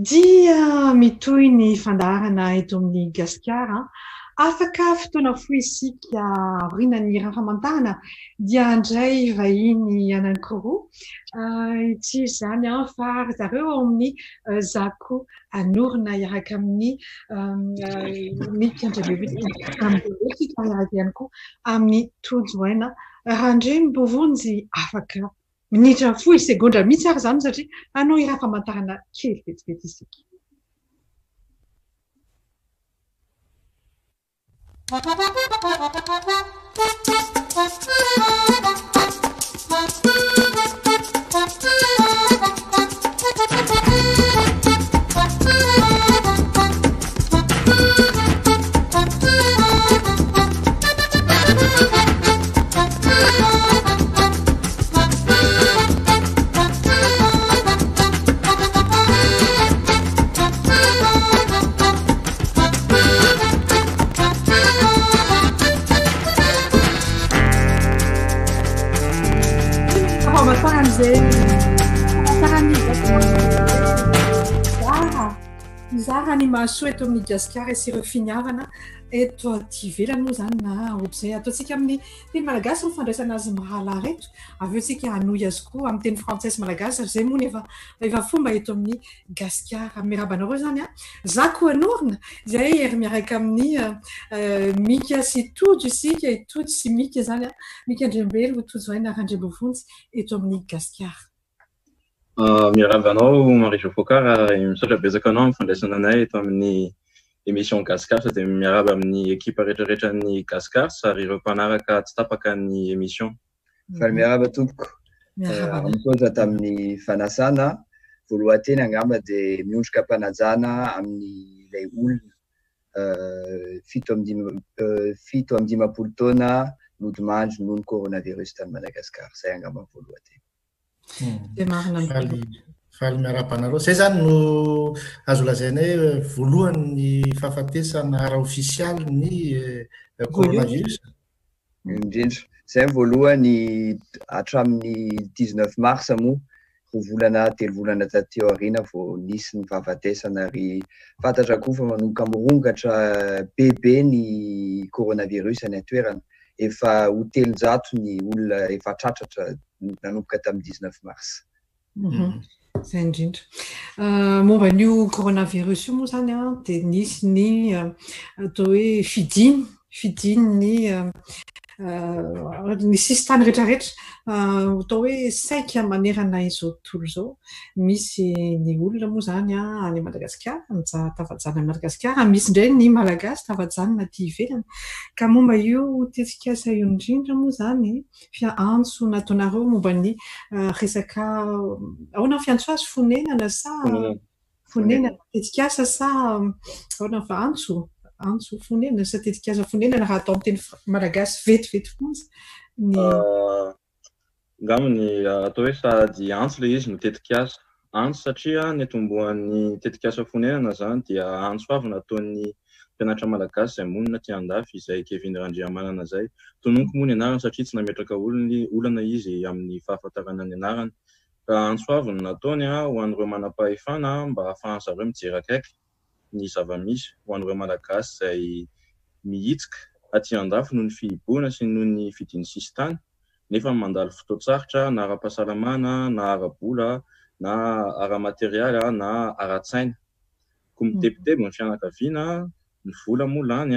dia mitohy ny fandaharana eto amin'ny Gasikara, afaka fotoana fohy isika aoriana ny raha famantarana dia andray vahiny anankiroa ity izany fa zareo ao amin'ny Zako anorina iaraka amin'ny Mikandrembevitika iaraka ihany koa amin'ny Tojoaina. Raha ndray mbovonjy afaka minitra fohy segondra mihitsy ary zany satria anao iraha famantarana kely vetivety isika. Mizara ny mahasoa eto amin'ny Gasikara sy ireo finiavana eto aty ivelany moa zany na ohatr'izay ataontsika amin'ny teny malagasy ny fandraisana azy mahala reto, avy eo tsika hanohy azy koa amin'ny teny frantsesy malagasy ary zay moa efa fomba eto amin'ny Gasikara. Miarabanareo zany Zako anorina izay ery miaraka amin'ny Mika sy Tojo isika, Tojo sy Mika zany Mikandrembelo, Tojoaina, Randrembovonjy eto amin'ny Gasikara. Miarabanao Marie-Jo Fokara, misaotra betsaka anao amin'ny fandraisana anay eto amin'ny émission Gasikara dia miaraba amin'ny ekipa rehetrarehetra ny Gasikara ary ireo mpanaraka tsy tapaka ny émission. Fa miaraba tompoko. Misaotra tamin'ny fanasana voalohanteny angamba dia miondrika mpanajana amin'ilay olona 7 taona nodimandry noho ny coronavirus tany Madagasikara. Zay angamba voalohanteny. Faly miara-panareo. Zay zany no azo lazainay voalohany fahafatesana ara-ofisialy ny coronavirus. Indrindra. Zay voalohany hatramin'ny 19 mars moa, 3 volana taty aoriana vao nisy ny fahafatesana ary fantatra koa fa manomboka mirongatra bebe ny coronavirus any an-toerana. Efa ho 300 ny olona efa tratratra nanomboka tamin'ny 19 mars. Zay indrindra. Momba an'io coronavirus io moa zany dia nisy ny atao hoe fidiny ny sisy tany rehetrarehetra atao hoe saika manerana izao tontolo izao. Misy ny olona moa zany any Madagasikara tavajanona any Madagasikara, misy indray ny malagasy tavajanona aty ivelany. Ka momba io tetsikasa io indrindra moa zany antso nataonareo momba ny resaka ahoana fiantso azy fonenana sa fonenana tetsikasa sa ahoana fa antso fonenana sa tetsikasa fonenana raha atao amin'ny teny malagasy vetivety fontsy ny ngamany atao hoe sady antso le izy no tetikasa. Antso satria ny atombohan'ny tetikasa fonenana zany dia antso avy nataon'ny mpianatra malagasy izay monina ty andafy izay Kevin Randriamanana zay. Tononiko moa ny anarany satria tsy nametraka olana izy amin'ny fahafantarana ny anarany. Ka antso avy no nataony ho an'ireo manam-pahefana mba ahafahany zareo mijery akaiky ny zava-misy ho an'ireo malagasy izay mihitsika aty andafy noho ny fihiboana sy noho ny fidiny sisy tany nefa mandalo fotoan-tsaritra na ara-pahasalamana na ara-bola na ara-materialy na ara-tsaina. Koa mitebiteby ny fianakaviana ny vola moa lany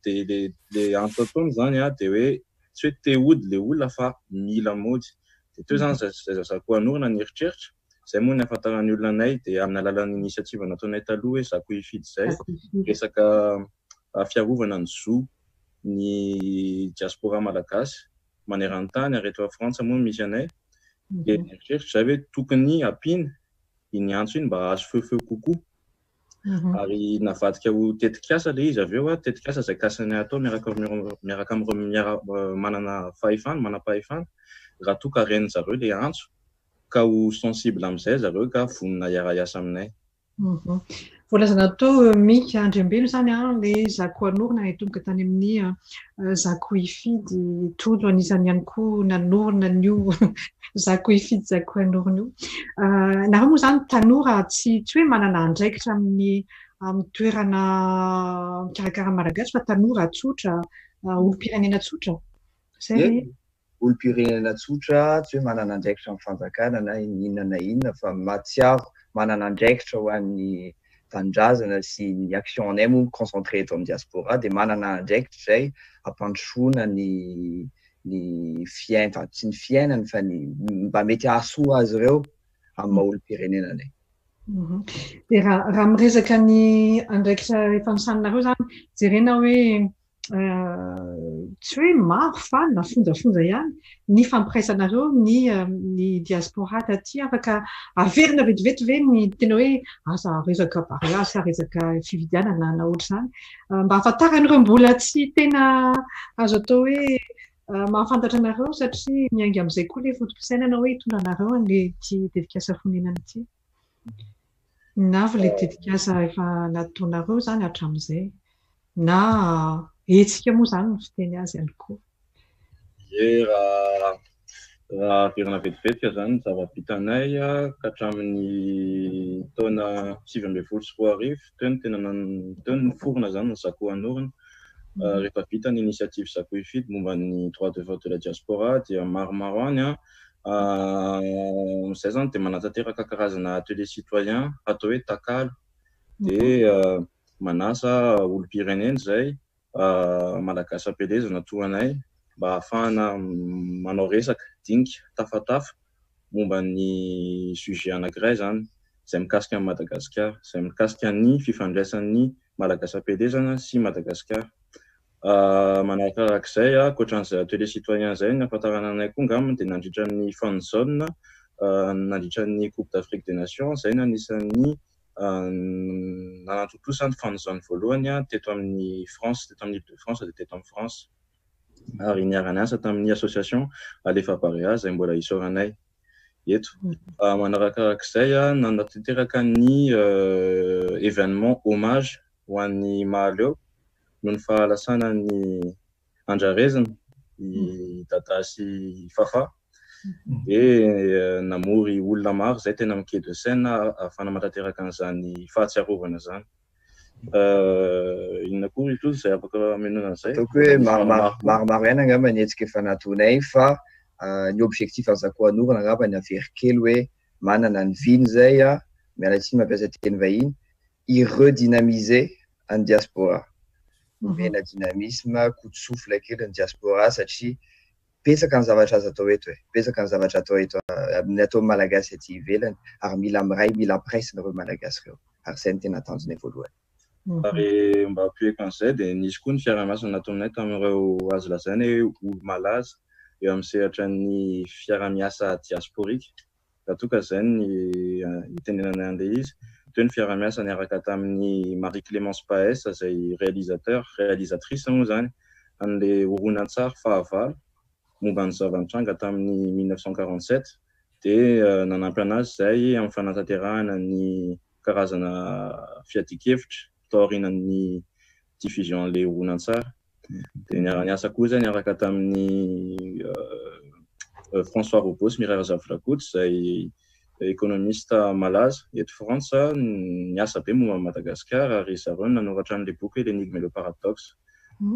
dia le antso ataony zany dia hoe tsy hoe te hody le olona fa mila mody. Dia teo zany zay Zako anorina ny eritreritra. Zay moa ny ahafantaran'ny olona anay dia amin'ny alalan'ny inisiativa nataonay taloha hoe Zako ifidy zay resaka fiarovana ny zo ny diaspora malagasy maneran-tany ary eto Frantsa moa misy anay. Dia eritreritra zay hoe tokony ampiana iny antso iny mba azo feofeo kokoa. Ary navadika ho tetikasa le izy avy eo tetikasa izay kasanay atao miaraka amin'ireo manam-pahefana raha toa ka renin zareo le antso ka ho sensible amin'izay zareo ka vonona hiara-iasa aminay. Voalazana tao Mika Andriambelo zany le Zakoanorona hitomboka tany amin'ny Zakoifidy tolo anisany ihany koa nanorona nio Zakoifidy Zakoanorona io. Nareo moa zany tanora tsy hoe manana andraikitra amin'ny toerana mikarakara malagasy fa tanora tsotra, olom-pirenena tsotra. Zay Olom-pirenena tsotra tsy hoe manana andraikitra amin'ny fanjakana na inona na inona fa mahatsiaro manana andraikitra ho an'ny tanindrazana sy ny actionnay moa concentré eto amin'ny diaspora dia manana andraikitra izay ampandrosoana ny fiainana, tsy ny fiainany fa ny mba mety hahasoa azy ireo amin'ny maha olom-pirenenanay. Dia raha miresaka ny andraikitra efa nisaninareo zany, jerena hoe tsy hoe maro fa na fonjafonja ihany ny fampiraisanareo ny diaspora taty afaka averina vetivety ve ny tena hoe asa resaka bariasy, resaka fividianana na ohatr' izany mba ahafantaran'ireo mbola tsy tena azo atao hoe mahafantatra anareo satria miainga amin'izay koa le fotom-pisainana hoe hitondra anareo an'ity dedikasa fonenana ity. Na le dedikasa efa nataonareo zany hatramin'izay na etsika moa zany ny fiteny azy ihany koa. Raha verina vetivetika zany ny zava-bitanay ka hatramin'ny taona 2024 teo ny tena niforona zany ny Zakoanorona. Rehefa vita ny initiative Zakoifidy momba ny droit de vote de la diaspora dia maromaro any izay zany dia manatanteraka karazana atelier citoyen atao hoe takalo dia manasa olom-pirenena izay malagasy ampelezana toanay mba ahafahana manao resaka dinika tafatafa momba ny sujet anankiray zany izay mikasika ny Madagasikara, izay mikasika ny fifandraisan'ny malagasy ampelezana sy Madagasikara. Manarakarak'izay ankoatran'izay atelier citoyen izay ny ahafantarana anay koa ngamany dia nandritra ny FANZON, nandritra ny Coupe d'Afrique des Nations izay nanisan'ny nanatotosany FANZON voalohany teto amin'ny France, teto amin'ny Ile-de-France dia teto amin'ny France. Ary niarany asa tamin'ny association Alefa Barea izay mbola isaoranay eto. Manarakarak'izay nanatanteraka ny événement hommage ho an'ny Mahaleo noho ny fahalasana ny Andrarezina i Dada sy Fafa dia namory olona maro izay tena amin'ny quai de Seine ahafahana manatanteraka an'izany fahatsiarovana zany. Inona koa izy izay afaka menona an'izay? Ataoko hoe maromaro ihany angamba ny hetsika efa nataonay fa ny objectif any Zakoanorona angamba ny avery-kely hoe manana ny viny izay miala tsiny mampiasa teny vahiny i-redynamiser any diaspora. Mena dynamisme, coup de souffle kely ny diaspora satria pesaka ny zavatra azo atao eto pesaka ny zavatra atao eto amin'ny atao malagasy aty ivelany ary mila miray, mila presse ireo malagasy ireo ary izay ny tena tanjonay voalohany. Ary mba ampihoeko an'izay dia nisy koa ny fiaraha-miasina nataonay tamin'ireo azo lazaina hoe olo-malaza eo amin'ny sehatra ny fiaraha-miasa diasporika. Raha toa ka izay ny tenenanay an'ilay izy. Teo ny fiaraha-miasa niaraka tamin'ny Marie-Clémence Paes izay réalisatrice moa zany an'ilay horonan-tsary fahavalo momba ny zava-nitranga tamin'ny 1947 dia nanampy anazy izay amin'ny fanatanterahana ny karazana fiadik-hevitra tao aorianan'ny diffusion-n'ilay horonan-tsary. Dia niasa koa izay niaraka tamin'ny François Robos Mirary Zavolakoto izay économiste malaza eto France niasa be momba Madagasikara ary zareo nanoratra an'ilay boky hoe l'énigme et le paradoxe.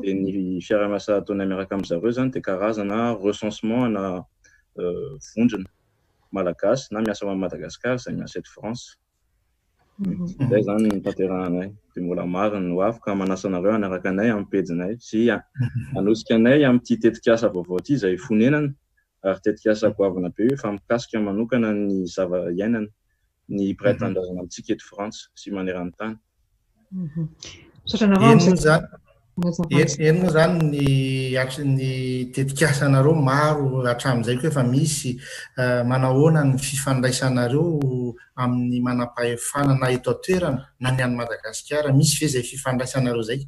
Dia ny fiaraha-miasa ataonay miaraka amin'izareo zany dia karazana recensement na vondrona malagasy na miasa ao Madagasikara izay miasa eto France. Izay zany ny tanterahanay dia mbola maro ny afaka manasa anareo hanaraka anay amin'ny pejinay sy hanosika anay amin'ity tetikasa vaovao ity izay fonenana ary tetikasa goavana be fa mikasika manokana ny zava-iainana ny mpiray-tanindrazana amintsika eto France sy maneran-tany. Eny moa zany ny tetikasanareo maro hatramin'izay koa efa misy manahoana ny fifandraisanareo amin'ny manam-pahefana na eto an-toerana na ny any Madagasikara, misy ve izay fifandraisanareo zay?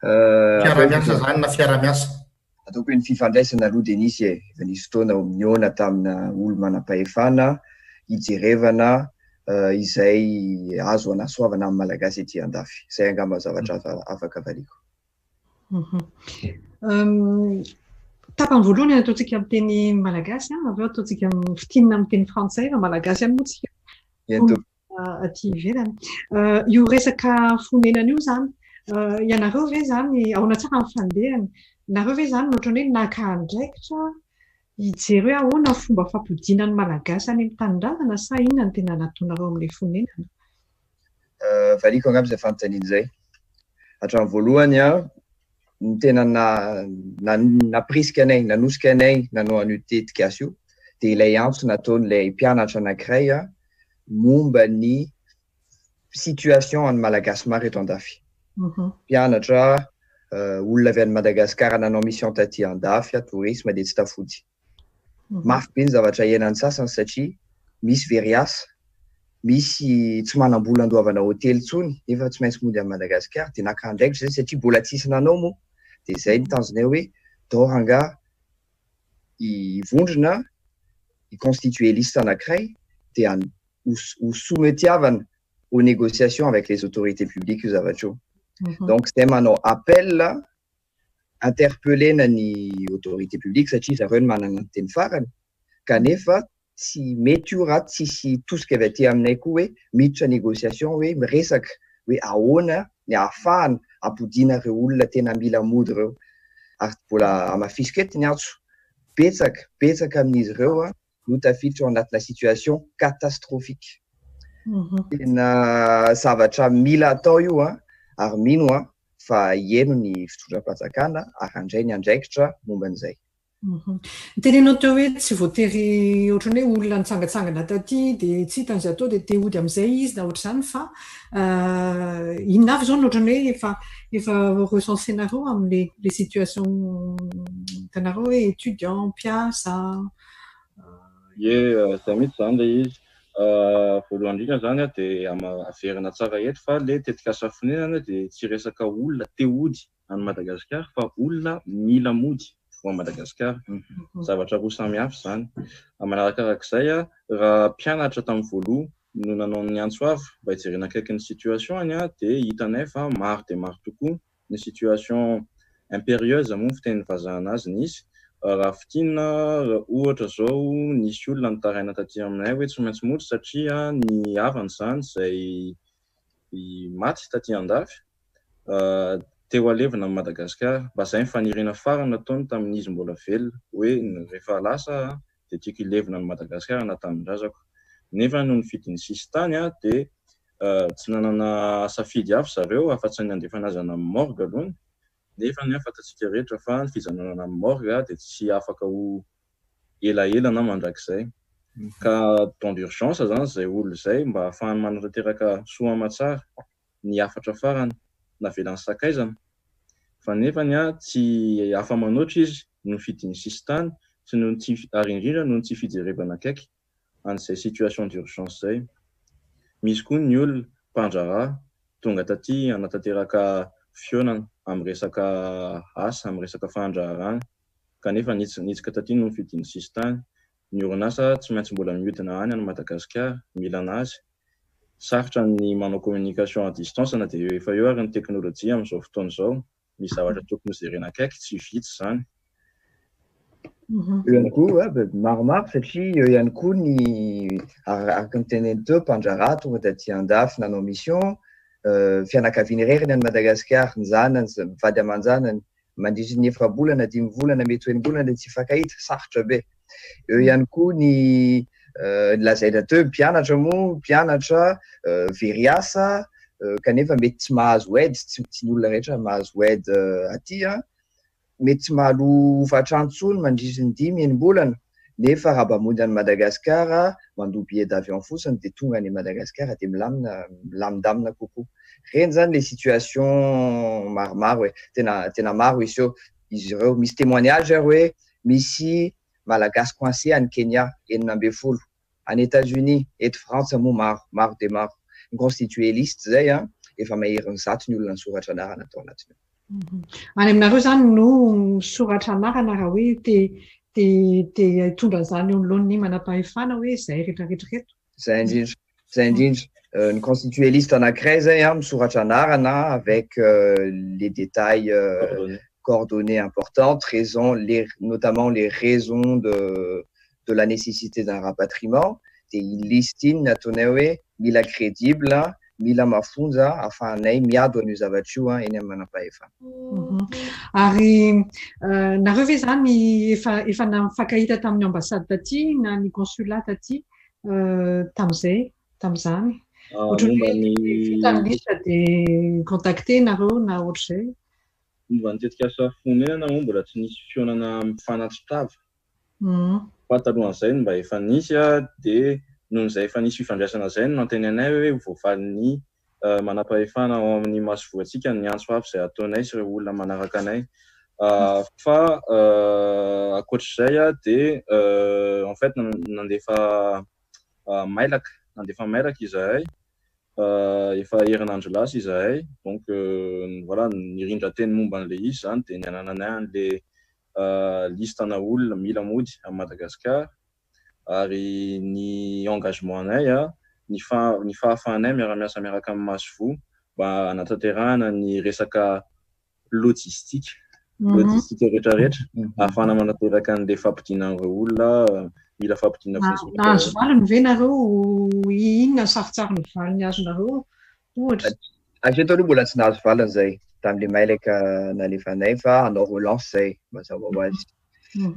Fiara-miasa zany na fiara-miasa? Ataoko hoe ny fifandraisana aloha dia nisy efa nisy fotoana miona tamina olo manam-pahefana hijerevana izay azo anasoavana amin'ny malagasy ety andafy. Zay angamba zavatra afaka avaliko. Tapany voalohany ataontsika amin'ny teny malagasy, avy eo ataontsika fitinina amin'ny teny frantsay fa malagasy ihany moa tsika. Aty ivelany. Io resaka fonenana io zany, ianareo ve zany ahoana tsara amin'ny fandehany? Nareo ve zany ohatrany hoe naka andraikitra hijery hoe ahoana fomba fampidinan'ny malagasy any amin'ny tanindrazana sa inona ny tena nataonareo amin'ilay fonenana? Valiko angamba izay fanontaniana izay. Hatramin'ny voalohany ny tena napriska anay, nanosika anay nanao an'io tetika io dia ilay antso nataon'ilay mpianatra anankiray momba ny situation any malagasy maro eto andafy. Mpianatra olona avy any Madagasikara nanao mission taty andafy tourisme dia tsy tafody. Mafy be ny zavatra iainany sasany satria misy veriasa, misy tsy manam-bola andoavana hôtely tsony nefa tsy maintsy mody any Madagasikara dia naka andraikitra zay satria mbola tsisy nanao moa. Dia izay ny tanjonay hoe doranga hivondrona hiconstituer liste anankiray dia ho soumetiavana aux négociations avec les autorités publiques io zavatra io. Donc c'est manao appel interpellena ny autorité publique satria zareo ny manana ny teny farany kanefa tsy mety io raha tsisy tosika avy aty aminay koa hoe miditra négociation hoe miresaka hoe ahoana ny ahafahana ampodiana ireo olona tena mila mody ireo ary mbola amafisika eto ny antso betsaka amin'izy ireo no tafiditra ao anatina situation catastrophique. Tena zavatra mila atao io ary mino fa hieno ny fitondram-panjakana ary handray ny andraikitra momba an'izay. Tenenao teo hoe tsy voatery ohatrany hoe olona nitsangatsangana taty dia tsy hitan'izay atao dia te hody amin'izay izy na ohatr'izany fa inona avy izao ny ohatrany hoe efa recensenareo amin'ilay situation hitanareo hoe étudiant, mpiasa. Zay mihitsy izany ilay izy. Voalohany indrindra zany dia averina tsara eto fa ilay tetika safonenana dia tsy resaka olona te hody any Madagasikara fa olona mila mody ho Madagasikara. Zavatra roa samihafa izany. Manarakarak'izay raha mpianatra tamin'ny voaloha no nanao ny antso avy mba hijerena akaiky ny situation dia hitanay fa maro dia maro tokoa ny situation impérieuse moa fiteny vazahana azy nisy. Raha fitinina ohatra zao nisy olona nitaraina taty aminay hoe tsy maintsy mody satria ny havany zany izay maty taty andafy teo alevina amin'ny Madagasikara. Mba izay ny faniriana farany nataony tamin'izy mbola velona hoe rehefa lasa dia tiako ilevina any Madagasikara na tanindrazako. Nefa no nifidiny sisy tany dia tsy nanana safidy avy zareo afa-tsy ny andefana azy any amin'ny morgue aloha. Nefa ny fantatsika rehetra fa ny fijanonana amin'ny morgue dia tsy afaka ho elaela na mandrakizay. Ka temps d'urgence zany izay olona izay mba ahafahany manatanteraka soama tsara ny afatra farany navelany sakaizana. Fa nefa tsy afa manoatra izy no fidiny sisy tany sy no ary indrindra no tsy fijerebana akaiky an'izay situation d'urgence zay. Misy koa ny olona mpandraharaha tonga taty anatanteraka fionana amin'ny resaka asa, amin'ny resaka fandraharana kanefa nitsika taty no fidiny sisy tany. Ny orinasa tsy maintsy mbola mihodina any Madagasikara mila anazy. Sarotra ny manao communication à distance na dia efa eo ary ny teknôlôjia amin'izao fotoana izao. Misy zavatra tokony jerena akaiky tsy vitsy zany. Eo ihany koa maromaro satria eo ihany koa ny araka ny teneny teo mpandraharaha tonga taty andafy nanao mission fianakaviany irery any Madagasikara ny zanany mivady aman-janany mandritra ny 4 bolana 5 volana mety 8 bolana tsy fakahita sarotra be. Eo ihany koa ny lazaina teo mpianatra moa mpianatra veriasa kanefa mety tsy mahazo aide tsy ny olona rehetra mahazo aide aty mety tsy mahalo fatrantsony mandritra ny 5 bolana nefa raha mba mody any Madagasikara mandoa billet d'avion fotsiny dia tonga any Madagasikara dia milamindamina kokoa. Reny zany les situation maromaro tena maro izy ireo misy témoignage hoe misy malagasy coincé any Kenya 9 any États-Unis eto Frantsa moa maro dia maro constituer liste zay efa maherin'ny zato ny olona nisoratra anarana atao anatiny. Any aminareo zany no misoratra anarana raha hoe te hitondra zany eo anoloan'ny manam-pahefana hoe izay rehetra rehetra reto. Izay indrindra. Une constituée liste en akreza, Surachanarana, avec les détails coordonnées importantes, notamment les raisons de la nécessité d'un rapatriement. Et il listine Natonewe, Mila crédible, Mila Mafunza, afin Miado Nuzavachua, et Nemanapaefa. Ari, na revezani, efa na fakaita tamin'ny ambassade taty, na ny consulat taty, tamzany. Ohatrany lista de contacter nareo na ohatr'izay. Momba nitetika asa fonenana moa mbola tsy nisy fionana mifanatsitava. Fa talohan'izay mba efa nisy dia nohon'izay efa nisy fifandraisana izay no antenanay hoe voafaly ny manam-pahefana ao amin'ny masovoantsika ny antso hafa izay ataonay sy ireo olona manaraka anay. Fa ankoatr'izay dia en fait nandefa mailaka izahay. Efa herinandro lasa izahay, donc voilà, nirindra teny momba an'ilay izy zany dia nianananay an'ilay listana olona mila mody à Madagascar ary ny engagement anay ny fahafahanay miara-miasa miaraka amin'ny Masovo mba hanatanterahana ny resaka logistique rehetrarehetra ahafahana manateraka an'ilay fampidinana ireo olona mila fampidina nahazo valiny ve nareo inona saritsary ny valiny azonareo ohatra? Hatreto aloha mbola tsy nahazo valiny zay tamin'ilay mailaka nalefanay fa hanao relance zay mazava ho azy.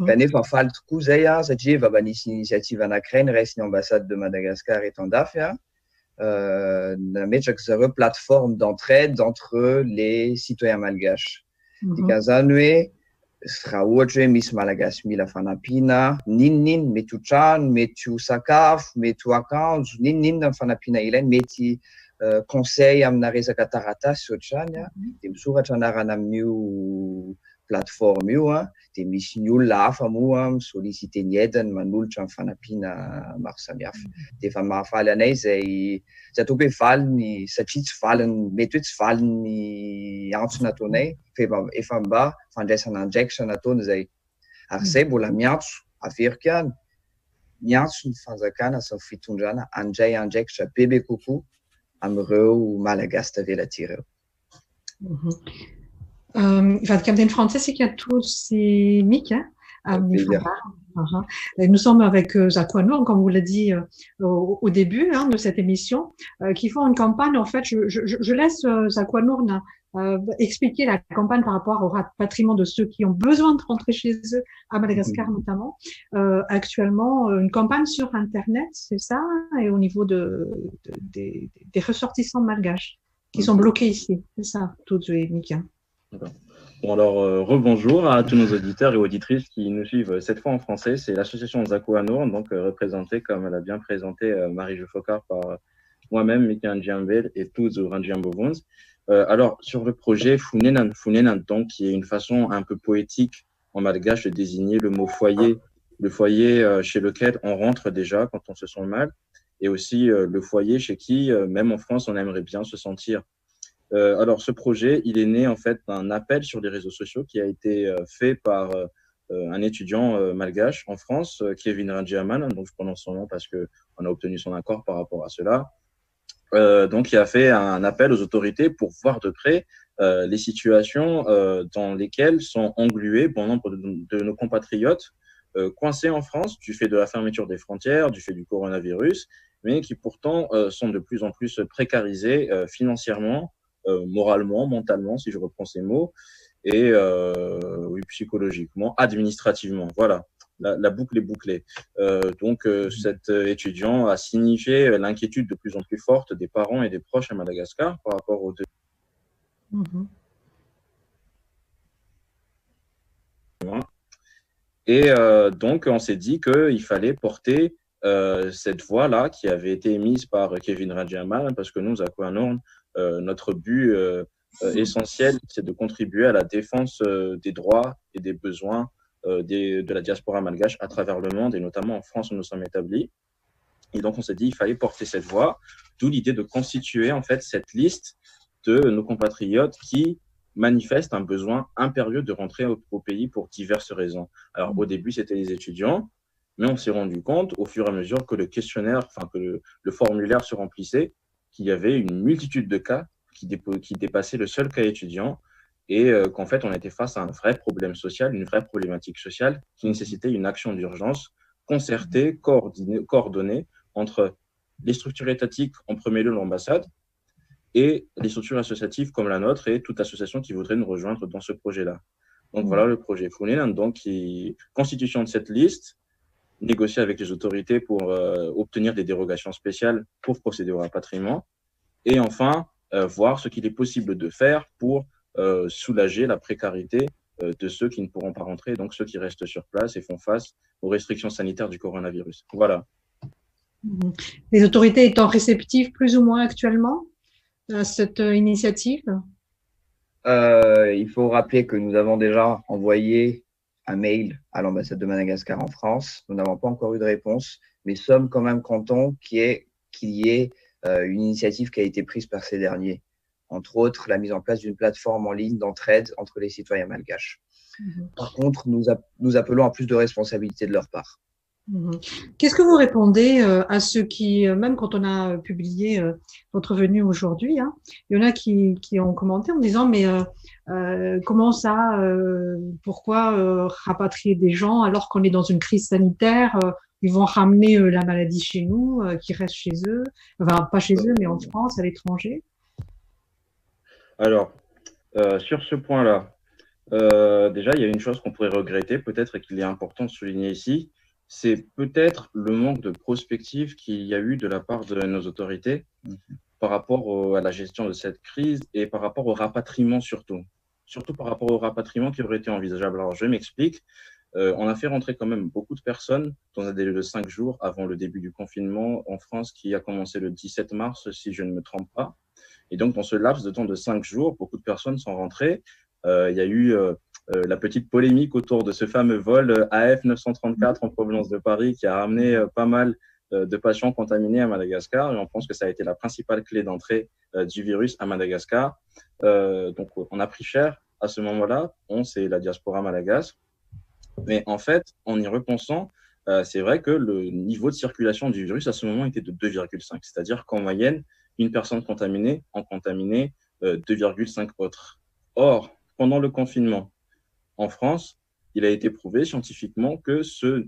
Kanefa faly tokoa zay satria efa nisy initiative anankiray niraisy ny ambassade de Madagascar eto andafy nametraka zareo plateforme d'entraide entre les citoyens malgaches. Dikan'izany hoe raha ohatra hoe misy malagasy mila fanampiana ninonino, mety ho trano, mety ho sakafo, mety ho akanjo, ninonino ny fanampiana ilainy, mety conseil amina resaka taratasy ohatrany dia misoratra anarana amin'io plateforme io dia misy ny olona hafa moa misolicite ny aidany manolotra amin'ny fanampiana maro samihafa. Dia efa mahafaly anay izay ataoko hoe valiny satria tsy valiny mety hoe tsy valiny antso nataonay fa efa mba fandraisana andraikitra nataony izay. Ary izay mbola miantso averiko ihany miantso ny fanjakana sy ny fitondrana handray andraikitra bebe kokoa amin'ireo malagasy tavelaty ireo. Ivadika amin'ny teny français sika tous Mick, nous sommes avec Zakwanur, comme vous l'a dit au début de cette émission, qui font une campagne. En fait, je laisse Zakwanur expliquer la campagne par rapport au rapatriement de ceux qui ont besoin de rentrer chez eux, à Madagascar notamment. Actuellement, une campagne sur Internet, c'est ça, et au niveau des ressortissants malgaches qui sont bloqués ici, c'est ça, tout de suite, Mick. Bon alors, rebonjour à tous nos auditeurs et auditrices qui nous suivent cette fois en français. C'est l'association Zakwanur, donc représentée, comme elle a bien présenté Marie Jofokar, par moi-même, Mika Ndjambel et tous Ranjambovons. Alors, sur le projet Funenan, donc, qui est une façon un peu poétique en malgache de désigner le mot foyer, le foyer chez lequel on rentre déjà quand on se sent mal, et aussi le foyer chez qui, même en France, on aimerait bien se sentir. Alors, ce projet, il est né en fait d'un appel sur les réseaux sociaux qui a été fait par un étudiant malgache en France, Kevin Ranjiaman, donc je prononce son nom parce qu'on a obtenu son accord par rapport à cela. Donc, il a fait un appel aux autorités pour voir de près les situations dans lesquelles sont englués bon nombre de nos compatriotes coincés en France du fait de la fermeture des frontières, du fait du coronavirus, mais qui pourtant sont de plus en plus précarisés financièrement, moralement, mentalement, si je reprends ces mots, et oui, psychologiquement, administrativement. Voilà, la boucle est bouclée. Donc, cet étudiant a signifié l'inquiétude de plus en plus forte des parents et des proches à Madagascar par rapport aux deux. Et donc, on s'est dit qu'il fallait porter cette voix-là qui avait été émise par Kevin Ranjiaman, parce que nous, à Zakwanur, notre but essentiel, c'est de contribuer à la défense des droits et des besoins de la diaspora malgache à travers le monde, et notamment en France où nous sommes établis. Et donc, on s'est dit qu'il fallait porter cette voix, d'où l'idée de constituer en fait cette liste de nos compatriotes qui manifestent un besoin impérieux de rentrer au pays pour diverses raisons. Alors, au début, c'était les étudiants, Mais on s'est rendu compte au fur et à mesure que le questionnaire, enfin que le formulaire se remplissait, qu'il y avait une multitude de cas qui dépassaient le seul cas étudiant et qu'en fait, on était face à un vrai problème social, une vraie problématique sociale qui nécessitait une action d'urgence concertée, coordonnée entre les structures étatiques, en premier lieu l'ambassade, et les structures associatives comme la nôtre et toute association qui voudrait nous rejoindre dans ce projet-là. Donc voilà le projet Funen, donc constitution de cette liste, négocier avec les autorités pour obtenir des dérogations spéciales pour procéder au rapatriement, et enfin voir ce qu'il est possible de faire pour soulager la précarité de ceux qui ne pourront pas rentrer, donc ceux qui restent sur place et font face aux restrictions sanitaires du coronavirus. Voilà. Les autorités étant réceptives plus ou moins actuellement à cette initiative? Il faut rappeler que nous avons déjà envoyé un mail à l'ambassade de Madagascar en France. Nous n'avons pas encore eu de réponse, mais sommes quand même contents qu'il y ait une initiative qui a été prise par ces derniers. Entre autres, la mise en place d'une plateforme en ligne d'entraide entre les citoyens malgaches. Par contre, nous appelons à plus de responsabilité de leur part. Qu'est-ce que vous répondez à ceux qui, même quand on a publié votre venue aujourd'hui, hein, il y en a qui ont commenté en disant mais comment ça, pourquoi rapatrier des gens alors qu'on est dans une crise sanitaire, ils vont ramener la maladie chez nous, qui restent chez eux, enfin pas chez eux mais en France, à l'étranger? Alors, sur ce point-là, déjà il y a une chose qu'on pourrait regretter peut-être et qu'il est important de souligner ici, c'est peut-être le manque de prospective qu'il y a eu de la part de nos autorités par rapport à la gestion de cette crise et par rapport au rapatriement surtout par rapport au rapatriement qui aurait été envisageable. Alors, je m'explique. On a fait rentrer quand même beaucoup de personnes dans un délai de 5 jours avant le début du confinement en France qui a commencé le 17 mars, si je ne me trompe pas. Et donc, dans ce laps de temps de 5 jours, beaucoup de personnes sont rentrées. Il y a eu la petite polémique autour de ce fameux vol AF 934 en provenance de Paris qui a ramené pas mal de patients contaminés à Madagascar et on pense que ça a été la principale clé d'entrée du virus à Madagascar. Donc on a pris cher à ce moment-là, c'est la diaspora malagasy. Mais en fait, en y repensant, c'est vrai que le niveau de circulation du virus à ce moment était de 2,5, c'est-à-dire qu'en moyenne, une personne contaminée en contaminait 2,5 autres. Or, pendant le confinement, en France, il a été prouvé scientifiquement que ce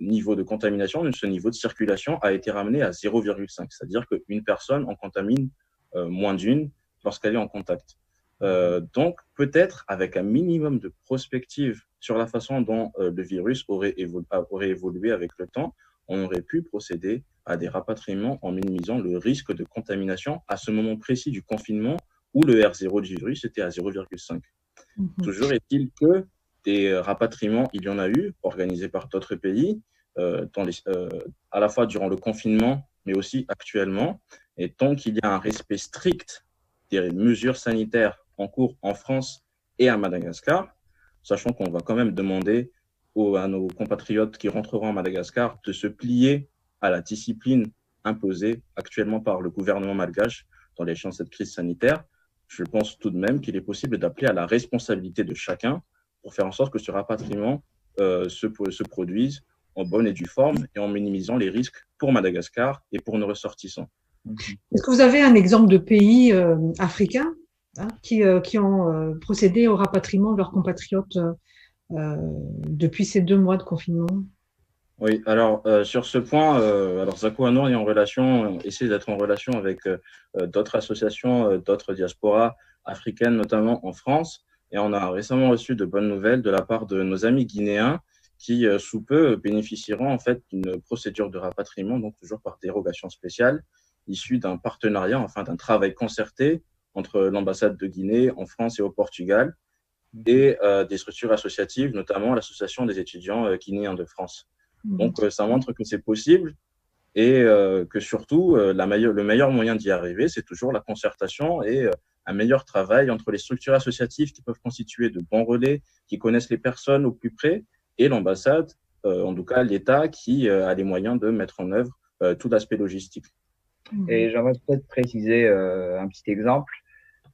niveau de contamination, ce niveau de circulation a été ramené à 0,5, c'est-à-dire qu'une personne en contamine moins d'une lorsqu'elle est en contact. Donc, peut-être avec un minimum de prospective sur la façon dont le virus aurait évolué avec le temps, on aurait pu procéder à des rapatriements en minimisant le risque de contamination à ce moment précis du confinement où le R0 du virus était à 0,5. Toujours est-il que des rapatriements, il y en a eu, organisés par d'autres pays, à la fois durant le confinement, mais aussi actuellement. Et tant qu'il y a un respect strict des mesures sanitaires en cours en France et à Madagascar, sachant qu'on va quand même demander à nos compatriotes qui rentreront à Madagascar de se plier à la discipline imposée actuellement par le gouvernement malgache dans les champs de cette crise sanitaire, je pense tout de même qu'il est possible d'appeler à la responsabilité de chacun pour faire en sorte que ce rapatriement se produise en bonne et due forme et en minimisant les risques pour Madagascar et pour nos ressortissants. Est-ce que vous avez un exemple de pays africains qui ont procédé au rapatriement de leurs compatriotes depuis ces 2 mois de confinement? Oui, alors sur ce point, Zakou Anour essaie d'être en relation avec d'autres associations, d'autres diasporas africaines, notamment en France. Et on a récemment reçu de bonnes nouvelles de la part de nos amis guinéens qui, sous peu, bénéficieront en fait d'une procédure de rapatriement, donc toujours par dérogation spéciale, issue d'un partenariat, enfin d'un travail concerté entre l'ambassade de Guinée en France et au Portugal et des structures associatives, notamment l'association des étudiants guinéens de France. Donc, ça montre que c'est possible et que surtout, le meilleur moyen d'y arriver, c'est toujours la concertation et un meilleur travail entre les structures associatives qui peuvent constituer de bons relais, qui connaissent les personnes au plus près, et l'ambassade, en tout cas l'État, qui a les moyens de mettre en œuvre tout l'aspect logistique. Et j'aimerais peut-être préciser un petit exemple.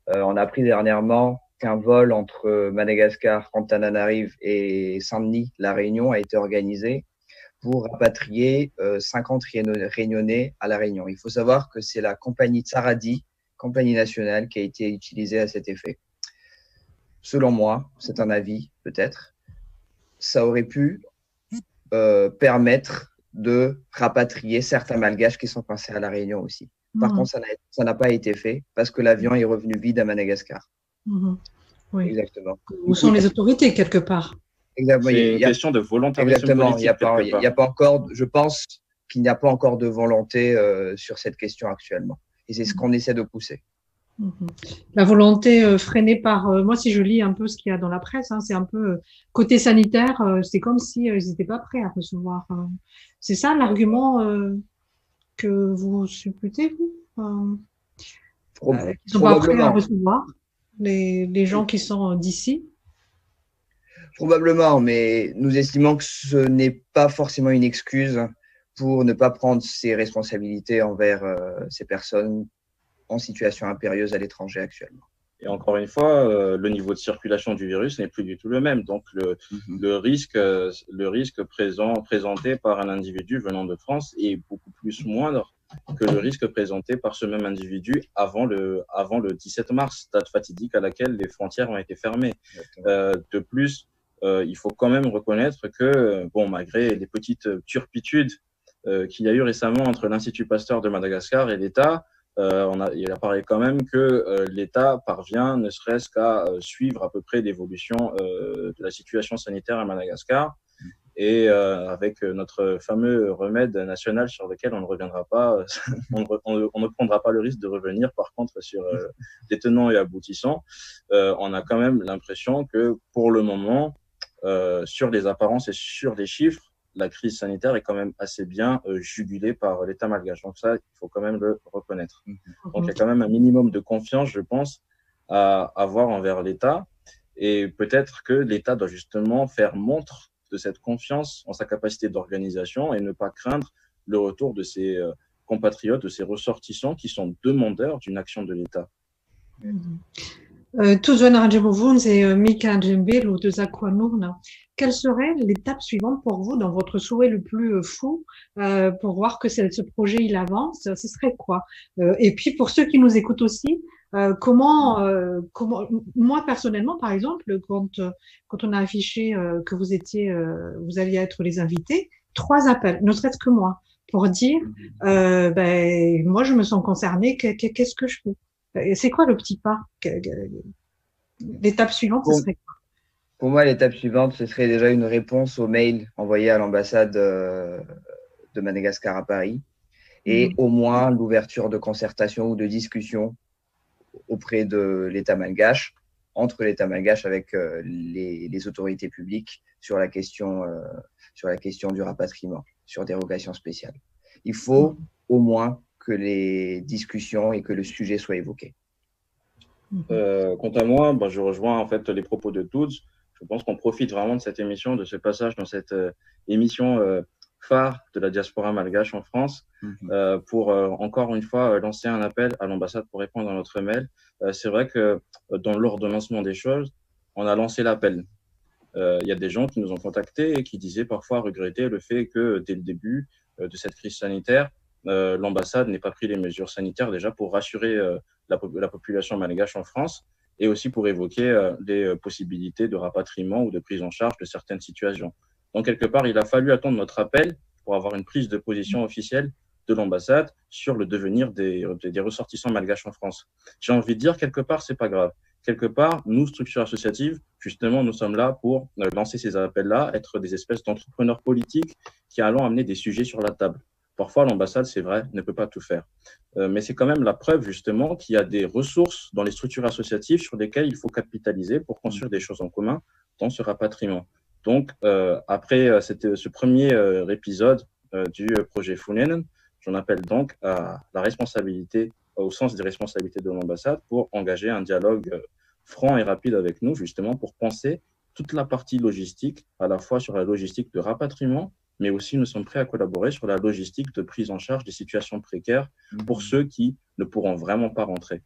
On a appris dernièrement qu'un vol entre Madagascar, Antananarive et Saint-Denis, La Réunion, a été organisé pour rapatrier 50 Réunionnais à La Réunion. Il faut savoir que c'est la compagnie Tsaradi, compagnie nationale, qui a été utilisée à cet effet. Selon moi, c'est un avis peut-être, ça aurait pu permettre de rapatrier certains Malgaches qui sont coincés à La Réunion aussi. Par contre, ça n'a pas été fait parce que l'avion est revenu vide à Madagascar. Oui. Exactement. Où sont les autorités quelque part? Exactement. C'est une question de volontarisme exactement. politique. Il n'y a pas encore, je pense qu'il n'y a pas encore de volonté sur cette question actuellement. Et c'est ce qu'on essaie de pousser. La volonté freinée par, moi si je lis un peu ce qu'il y a dans la presse, c'est un peu côté sanitaire, c'est comme si ils n'étaient pas prêts à recevoir. C'est ça l'argument que vous supputez, vous qu'ils ne sont pas prêts à recevoir les gens qui sont d'ici? Probablement, mais nous estimons que ce n'est pas forcément une excuse pour ne pas prendre ses responsabilités envers ces personnes en situation impérieuse à l'étranger actuellement. Et encore une fois, le niveau de circulation du virus n'est plus du tout le même. Donc, le risque présenté par un individu venant de France est beaucoup plus moindre que le risque présenté par ce même individu avant le 17 mars, date fatidique à laquelle les frontières ont été fermées. De plus, il faut quand même reconnaître que, malgré les petites turpitudes qu'il y a eu récemment entre l'Institut Pasteur de Madagascar et l'État, il apparaît quand même que l'État parvient ne serait-ce qu'à suivre à peu près l'évolution de la situation sanitaire à Madagascar. Et avec notre fameux remède national sur lequel on ne reviendra pas, on ne prendra pas le risque de revenir par contre sur les tenants et aboutissants, on a quand même l'impression que pour le moment, sur les apparences et sur les chiffres, la crise sanitaire est quand même assez bien jugulée par l'État malgache. Donc ça, il faut quand même le reconnaître. Donc il y a quand même un minimum de confiance, je pense, à avoir envers l'État. Et peut-être que l'État doit justement faire montre de cette confiance en sa capacité d'organisation et ne pas craindre le retour de ses compatriotes, de ses ressortissants qui sont demandeurs d'une action de l'État. Quelle serait l'étape suivante pour vous dans votre souhait le plus fou pour voir que ce projet il avance? Ce serait quoi? Et puis pour ceux qui nous écoutent aussi, comment moi personnellement par exemple quand on a affiché que vous alliez être les invités, 3 appels, ne serait-ce que moi, pour dire moi je me sens concernée, qu'est-ce que je fais? C'est quoi le petit pas? L'étape suivante, ce serait quoi? Pour moi, l'étape suivante, ce serait déjà une réponse au mail envoyé à l'ambassade de Madagascar à Paris et au moins l'ouverture de concertation ou de discussion auprès de l'État malgache, entre l'État malgache avec les autorités publiques sur la question du rapatriement, sur dérogation spéciale. Il faut au moins que les discussions et que le sujet soient évoqués. Quant à moi, je rejoins en fait les propos de tous. Je pense qu'on profite vraiment de cette émission, de ce passage dans cette émission phare de la diaspora malgache en France pour encore une fois lancer un appel à l'ambassade pour répondre à notre mail. C'est vrai que dans l'ordonnancement des choses, on a lancé l'appel. Il y a des gens qui nous ont contactés et qui disaient parfois regretter le fait que dès le début de cette crise sanitaire, l'ambassade n'ait pas pris les mesures sanitaires déjà pour rassurer la population malgache en France et aussi pour évoquer les possibilités de rapatriement ou de prise en charge de certaines situations. Donc, quelque part, il a fallu attendre notre appel pour avoir une prise de position officielle de l'ambassade sur le devenir des ressortissants malgaches en France. J'ai envie de dire, quelque part, c'est pas grave. Quelque part, nous, structures associatives, justement, nous sommes là pour lancer ces appels-là, être des espèces d'entrepreneurs politiques qui allons amener des sujets sur la table. Parfois, l'ambassade, c'est vrai, ne peut pas tout faire. Mais c'est quand même la preuve, justement, qu'il y a des ressources dans les structures associatives sur lesquelles il faut capitaliser pour construire des choses en commun dans ce rapatriement. Donc, après ce premier épisode du projet Funenen, j'en appelle donc à la responsabilité, au sens des responsabilités de l'ambassade, pour engager un dialogue franc et rapide avec nous, justement, pour penser toute la partie logistique, à la fois sur la logistique de rapatriement, mais aussi nous sommes prêts à collaborer sur la logistique de prise en charge des situations précaires pour ceux qui ne pourront vraiment pas rentrer,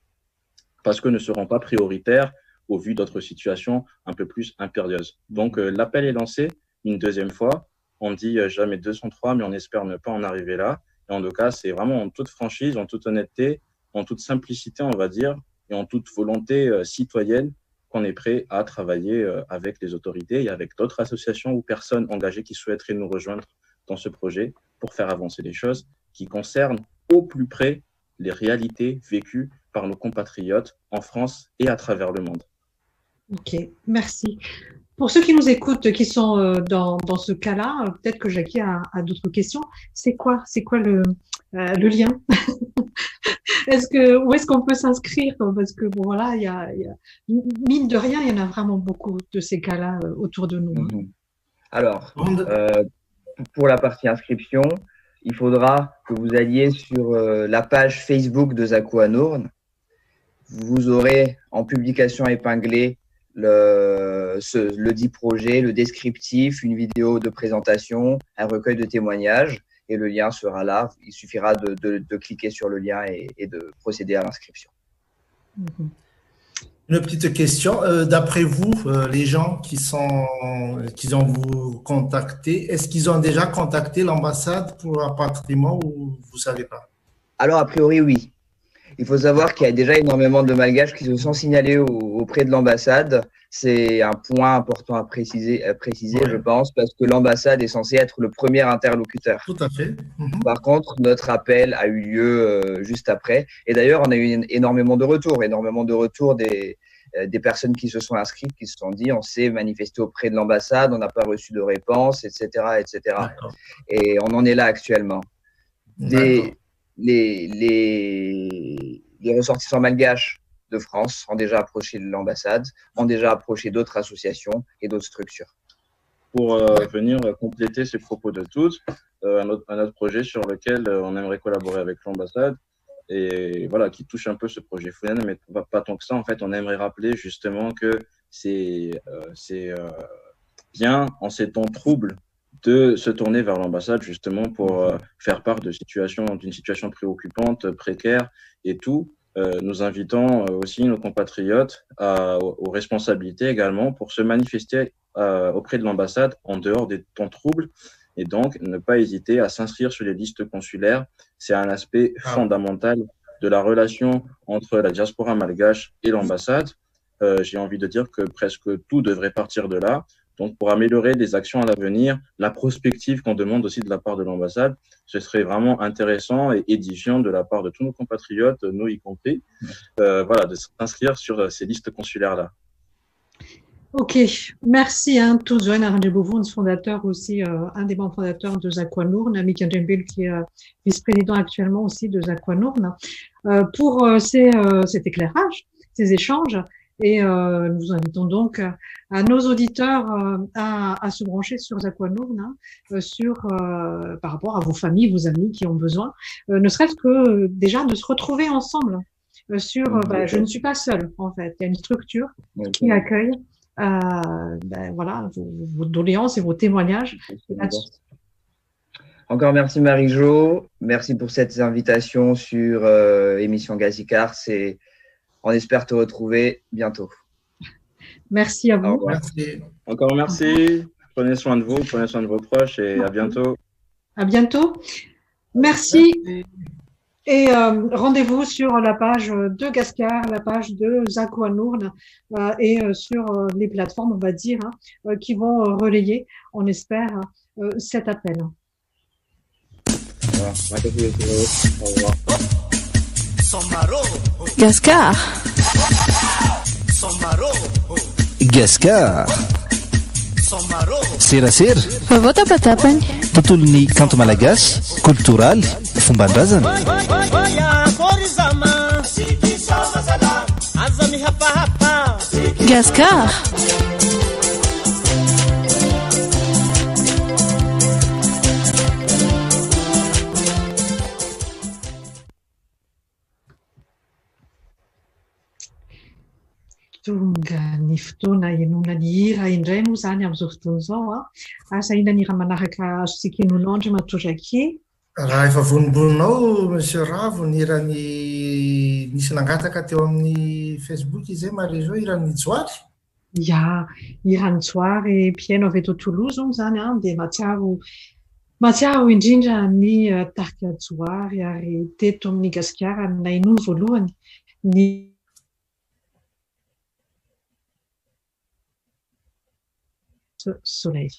parce que ne seront pas prioritaires au vu d'autres situations un peu plus impérieuses. Donc, l'appel est lancé une deuxième fois. On dit jamais 203, mais on espère ne pas en arriver là. Et en tout cas, c'est vraiment en toute franchise, en toute honnêteté, en toute simplicité, on va dire, et en toute volonté citoyenne qu'on est prêt à travailler avec les autorités et avec d'autres associations ou personnes engagées qui souhaiteraient nous rejoindre dans ce projet pour faire avancer les choses qui concernent au plus près les réalités vécues par nos compatriotes en France et à travers le monde. Ok, merci. Pour ceux qui nous écoutent, qui sont dans ce cas-là, peut-être que Jackie a d'autres questions. C'est quoi le lien? Où est-ce qu'on peut s'inscrire? Parce que bon, voilà, mine de rien, il y en a vraiment beaucoup de ces cas-là autour de nous. Hein. Alors, pour la partie inscription, il faudra que vous alliez sur la page Facebook de Zakua Nourn. Vous aurez en publication épinglée le dit projet, le descriptif, une vidéo de présentation, un recueil de témoignages, et le lien sera là. Il suffira de cliquer sur le lien et de procéder à l'inscription. Une petite question. D'après vous, les gens qui ont vous contacté, est-ce qu'ils ont déjà contacté l'ambassade pour un rapatriement ou vous ne savez pas? Alors, a priori, oui. Il faut savoir qu'il y a déjà énormément de Malgaches qui se sont signalés auprès de l'ambassade. C'est un point important à préciser, ouais, je pense, parce que l'ambassade est censée être le premier interlocuteur. Tout à fait. Par contre, notre appel a eu lieu juste après. Et d'ailleurs, on a eu énormément de retours des personnes qui se sont inscrites, qui se sont dit, on s'est manifesté auprès de l'ambassade, on n'a pas reçu de réponse, etc., etc. Et on en est là actuellement. Les ressortissants malgaches de France ont déjà approché l'ambassade, ont déjà approché d'autres associations et d'autres structures. Pour venir compléter ces propos de tous, un autre projet sur lequel on aimerait collaborer avec l'ambassade, et voilà, qui touche un peu ce projet Funen, mais pas tant que ça. En fait, on aimerait rappeler justement que c'est bien en ces temps troubles de se tourner vers l'ambassade justement pour faire part d'une situation préoccupante, précaire et tout. Nous invitons aussi nos compatriotes aux responsabilités également pour se manifester auprès de l'ambassade en dehors des temps troubles et donc ne pas hésiter à s'inscrire sur les listes consulaires. C'est un aspect fondamental de la relation entre la diaspora malgache et l'ambassade. J'ai envie de dire que presque tout devrait partir de là. Donc, pour améliorer les actions à l'avenir, la prospective qu'on demande aussi de la part de l'ambassade, ce serait vraiment intéressant et édifiant de la part de tous nos compatriotes, nous y compris, voilà, de s'inscrire sur ces listes consulaires-là. Ok, merci tous. Joanne Arandjebouvouns, fondateur aussi, un des membres fondateurs de Zakua Nourn, Mika Djembil qui est vice-président actuellement aussi de Zakua Nourn, pour cet éclairage, ces échanges. Et nous invitons donc à nos auditeurs à se brancher sur Zakua Nourn, par rapport à vos familles, vos amis qui ont besoin, ne serait-ce que déjà de se retrouver ensemble sur je ne suis pas seule en fait. Il y a une structure qui accueille voilà, vos doléances et vos témoignages. Encore merci Marie-Jo, merci pour cette invitation sur émission Gazikar. On espère te retrouver bientôt. Merci à vous. Merci. Encore merci. Prenez soin de vous, prenez soin de vos proches et à bientôt. À bientôt. Merci. Et rendez-vous sur la page de Gascar, la page de Zakua Nourn et sur les plateformes, on va dire, qui vont relayer, on espère, cet appel. Au revoir. Gascar. Gascar. Serasera. Tapatapany. Tontolon'ny kanto malagasy, kulturaly, fomban-drazana. Gascar. Tonga ny fotoana ianona ny hira indray moa zany amin'izao fotoana izao asa ina ny hira manaraka azontsika enonao andry Matozaki. Raha efa vonimboninao monsieur Ravo ny irany nisy nangataka teo amin'ny Facebook izay Marie-Jo irany Joary. ia Iranitsoary mpiaino avy eto Toulouse zao zany dia matsiaro indrindra ny tarika tsoary ary teto amin'ny Gasikara nainono voalohany ny soleil.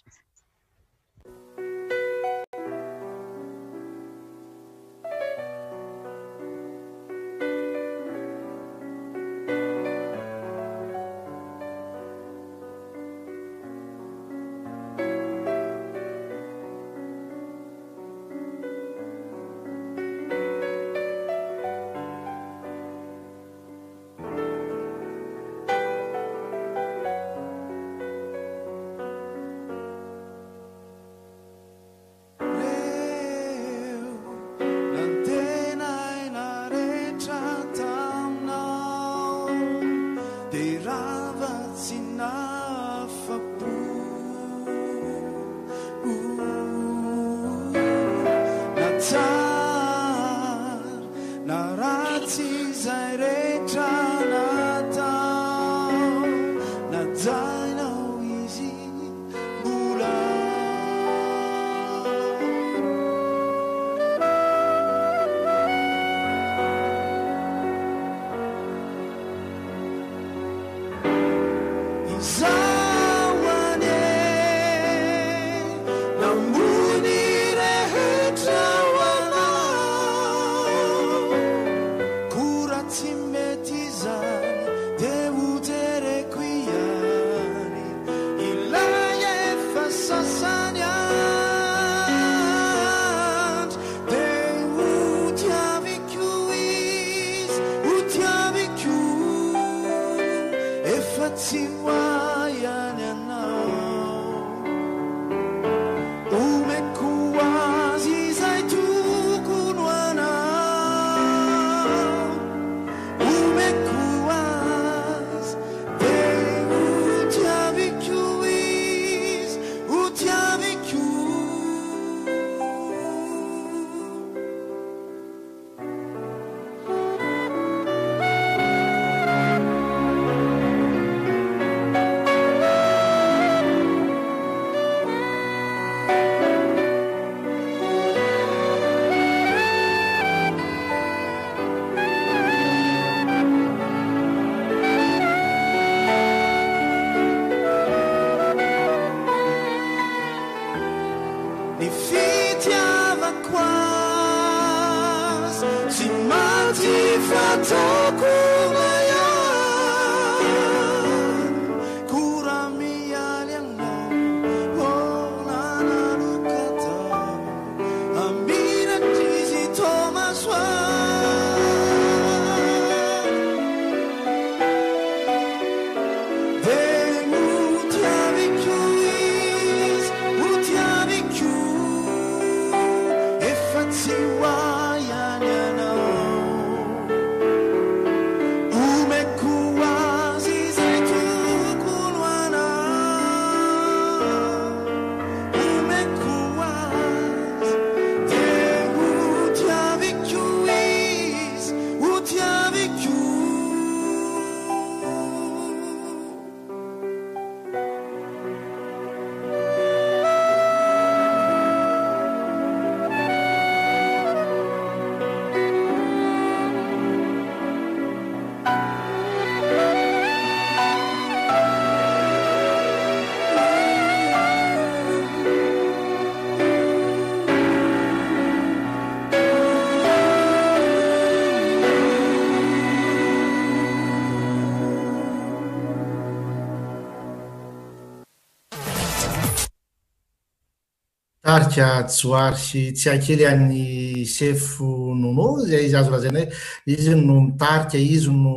tarika tsoary sy tsy akely an'ny sefo nono zay izy azo lazaina hoe izy no mitarika izy no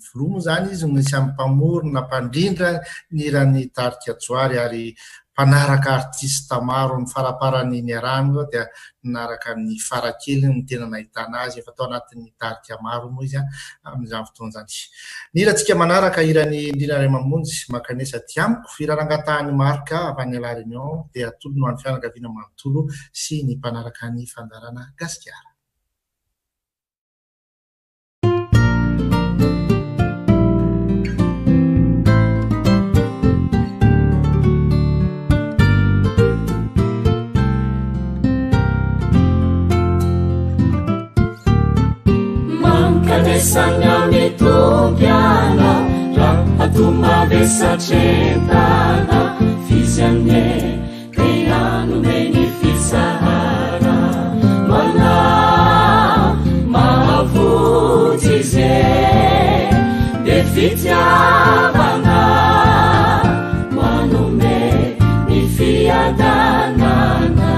filomo zany izy no isy amin'ny mpamorona mpandrindra ny rany tarika tsoary ary mpanaraka artista maro ny faraparany niarahana dia nanaraka ny farakely ny tena nahitana azy efa tao anatin'ny tarika maro moa izy amin'izany fotoana izany. Ny hirantsika manaraka irany Indrina Riamamonjy Makanesa Tiamiko firarangatahany marika avy any La Réunion dia atolo no an'ny fianakaviana manontolo sy ny mpanaraka ny fandarana Gasikara. Fanganesanya mitompiana raha tumavesacentana fiziane creano meni fisahara mana mahavotize de fitiavana manome ni fiadanana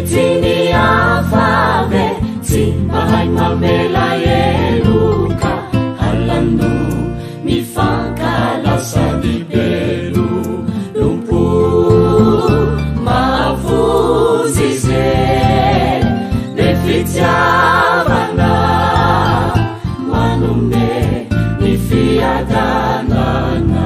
Tini afave, si mahai mamela yeluka, halanu mi fankala sa dibelu, lumpu mafuzize, defitiavana, manume mi fiadanana.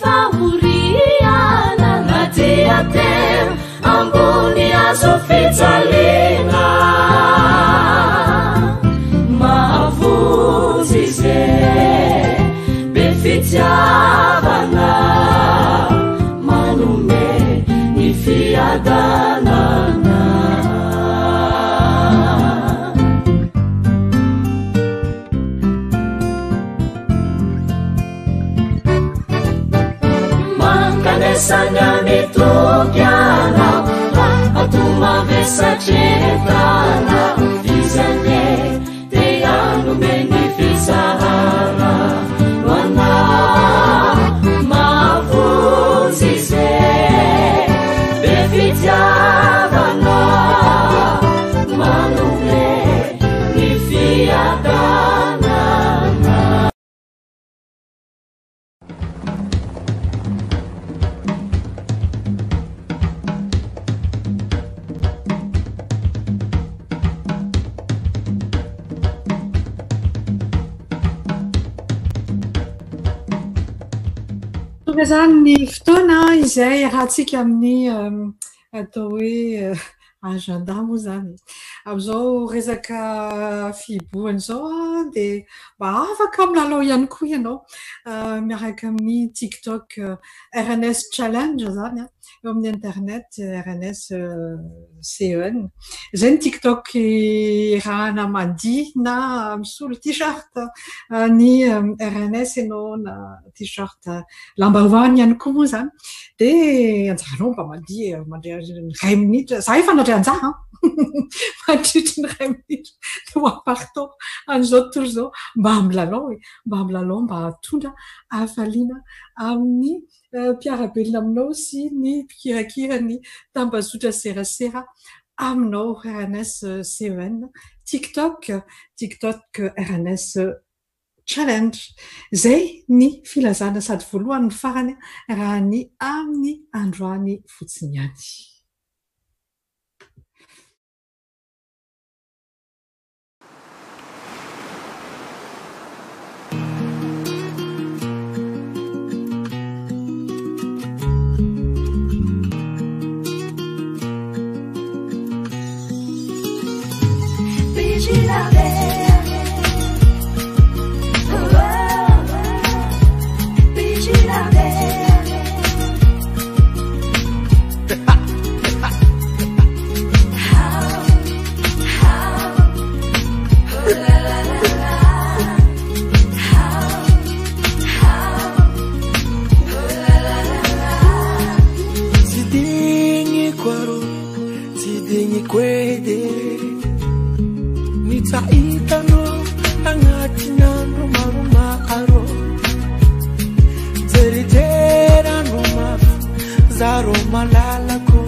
Fauriana natiater amboni azofitsalina mavuzize befitiavana manume nifiadanana Sanya mitompiana atumavesacentana fizane teano menifisahara wana mavuzize befitiavana manume nifiadanana. Zany fotoana izay rahantsika amin'ny atao hoe agenda moa zany am'izao resaka fiboahana zao dia mba afaka milalao ihany koa ianao miaraka amin'ny TikTok RNS challenge zany eo amin'ny internet RNS CEN zay ny TikTok rahana mandihy na misolo t-shirt ny RNS ianao na t-shirt lambahoany ihany koa moa zany dia anjaranao mba mandihy mandray ray minitra za efa nandray anjara mandritry ny ray minitra dia hoapartao an'izao tontolo izao mba milalao mba hatondra hafaliana amin'ny mpiarabelona aminao sy ny mpikirakira ny tambazotra serasera aminao RNS CEN TikTok RNS challenge zay ny filazana sady voalohany farany raha ny amin'ny androany fotsiny ihany. Nitaitano angatinano maruma zaro malalako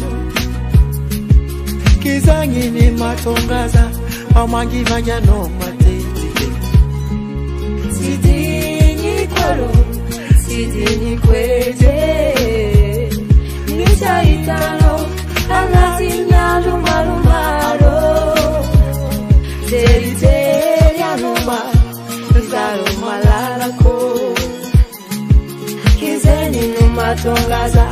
kizangini matongaza amangivanyanao matete sidinyi kolo sidinyi kwete nichaitano anasinyalo malumalo teriterianuma zaro malalako kizeni numatongaza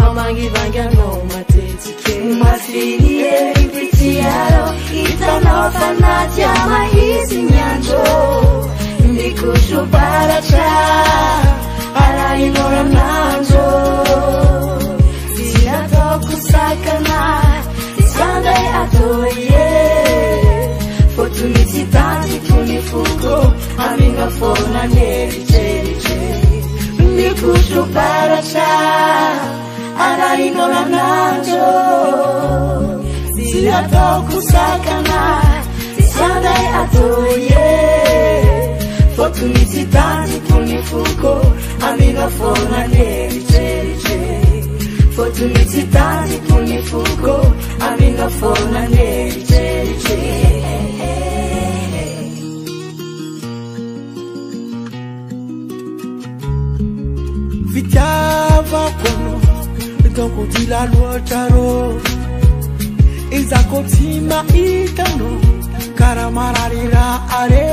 amangivangano matetike masvirie ipitiaro itanofanatyama isinyanjo ndikushubaracha arainorananjo zinatokusakana isandai atoye fotunititati tunifuko aminofona nerichereche ndikushubaracha arainorananjo zinatokusakana isandai atoye fotunititati tunifuko aminofona nerichereche fotunititati tunifuko aminofona nerichereche Vitiava kono Donko dila luotaro Izako tima itano Karamararira are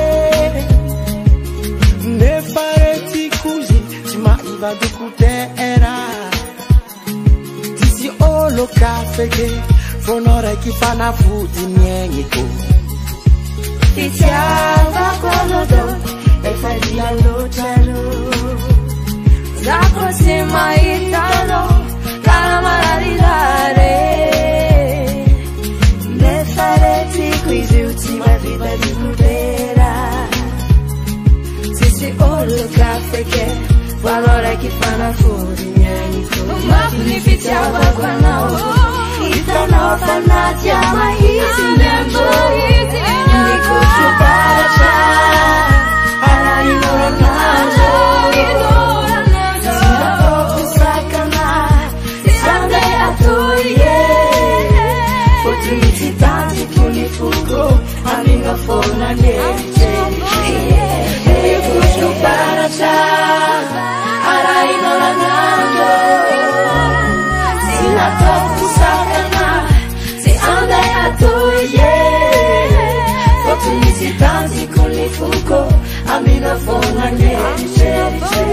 Ne fareti kuji Tima iva dukutera Disi olo kafeke Fonore kifana futi nyengiko Vitiava kono donko Efadila luotaro Zako sima itano Karamararirare Nefareti kuizi utima viva di kudera Sisi olo kafeke Valora ki fana furi nyaniko Magnificiava kwa nao Itano fanatiama hizi nembo Niko chuparacha Ana inorananjo Fotunititati tunifuko aminofona nerichereche ndikushubaracha arainorananjo sinatokusakana siandai atoye Fotunititati tunifuko aminofona nerichereche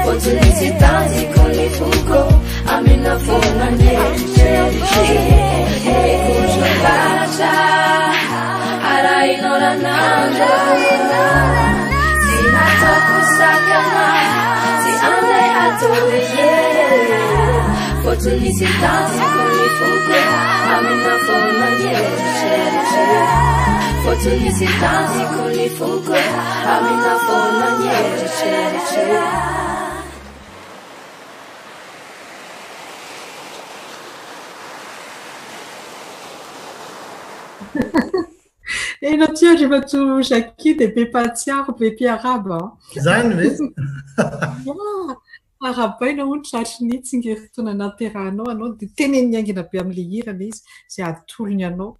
Fotunititati tunifuko aminofona nerichereche Ndikushubaracha arainorananjo sinatokusakana siandai atoye Fotunititati tunifuko aminofona nerichereche Fotunititati tunifuko aminofona nerichereche E na tia rehefa to Jackie dia be patsiaro be mpiaraba Zany ve? Arabaina hono tratry ny tsingeritoana nateranao anao dia teneniny aingina be amin'ilay hirana izy izay atolony anao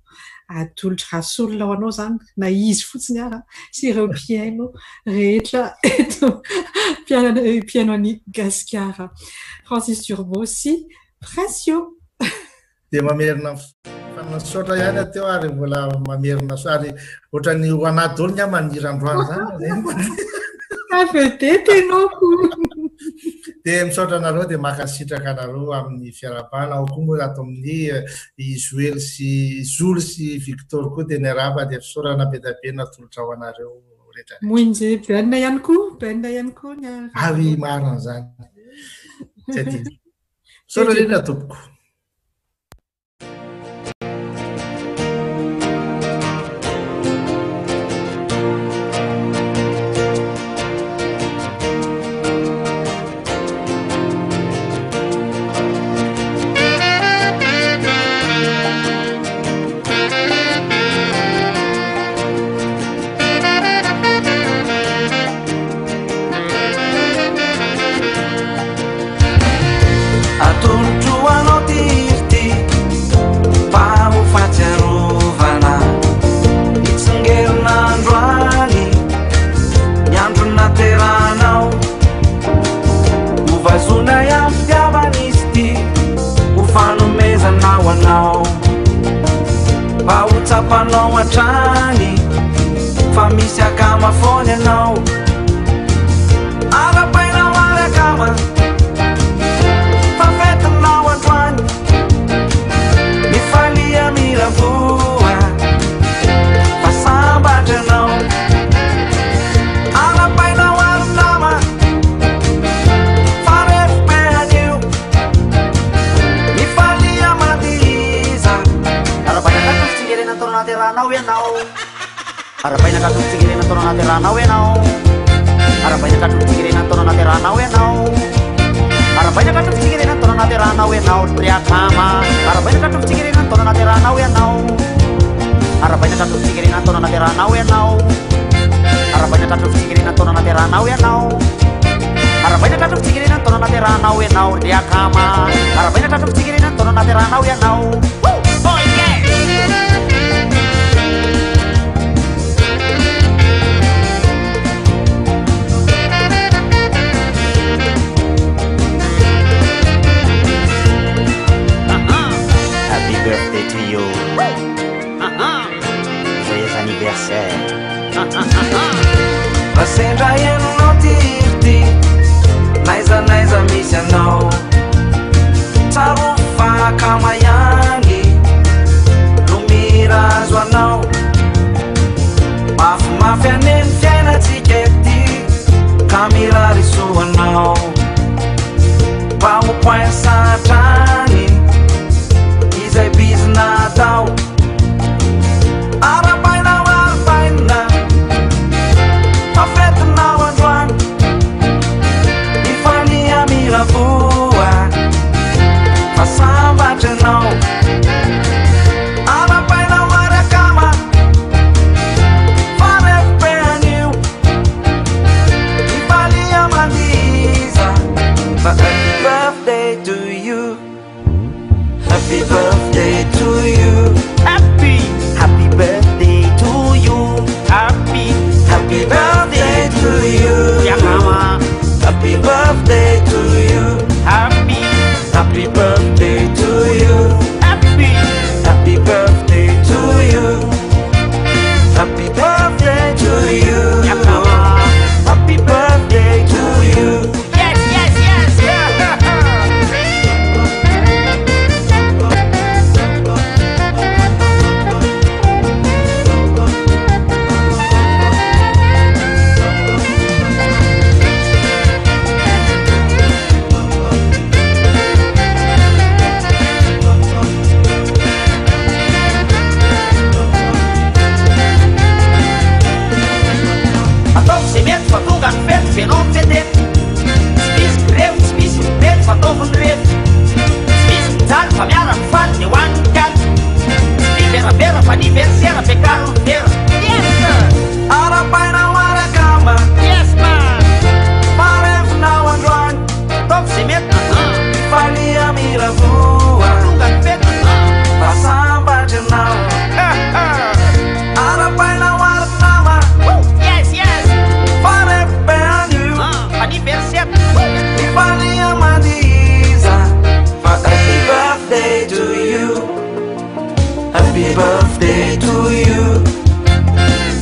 atolotra rasolona ho anao zany na izy fotsiny ara sy ireo mpiaino rehetra eto mpiaino any Gasikara Francis Turbo sy Précieux dia mamerina fanasotra ihany ateo ary mbola mamerina ary ohatrany ho anaty daholo ny manirandroany zany vedety ianao dia misaotra anareo dia makasitraka anareo amin'ny fiarabana ao koa moa ato amin'ny Joely sy Zolo sy Victor koa dia niaraba dia fisaorana be da be natolotra ho anareo rehetra moinje benina ihany koa avy marina zany tsy aty misaotra reny tompoko Atuntu arapanao atrany fa misy akama fony anao arapainao ary akama fa fetinao androany mifalia milavoa fa sambatranao arapainao ary nama fa refobe anio mifalia madiza arapaina katofitsingerena tao anaty ranao ianao arapaina katofitsingerena tao anaty ranao ianao arapaina katofitsingerena tao anaty ranao ianao arapaina katofitsingerena tao anaty ranao ianao ry akama arapaina katofitsingerena tao anaty ranao ianao arapaina katofitsingerena tao anaty ranao ianao arapaina katofitsingerena tao anaty ranao ianao arapaina katofitsingerena tao anaty ranao ianao ry akama arapaina katofitsingerena tao anaty ranao ianao Birthday to you. Joyeux anniversaire. Rasendra ianao tirty naiza misy anao tsaro fakama ihany no mirazo anao mafimafy aneny fiainatsika ety ka mirarisoanao mba ho point satrany izay bizina atao arapainao arapaina fa fetinao androany mifania milavoa fa sambatranao arapainao ary akama fa refobe anio mifalia mandiza fa happy birthday to you. Happy birthday to you. Happy birthday to you. Happy birthday to you. Yakama. Happy birthday to you. Happy birthday to you. Happy birthday to you. Happy birthday to you. Yakama. Happy birthday to you. Yes. Fatugan fet, fenom fetet Spis greu, spis bet, fatofun ret Spis zal, famiara, fat, newan, gal Spis bera, faniversera, pecarul, vera Yes, sir! Arapaina, wara, kama Yes, man! Maref, now and run Top semet, Falia, miravua Fatugan fet, Pasamba, janau Arapaina, wara, nama Yes! Anniversaire. Mifalia madiza fa happy birthday to you. Happy birthday to you.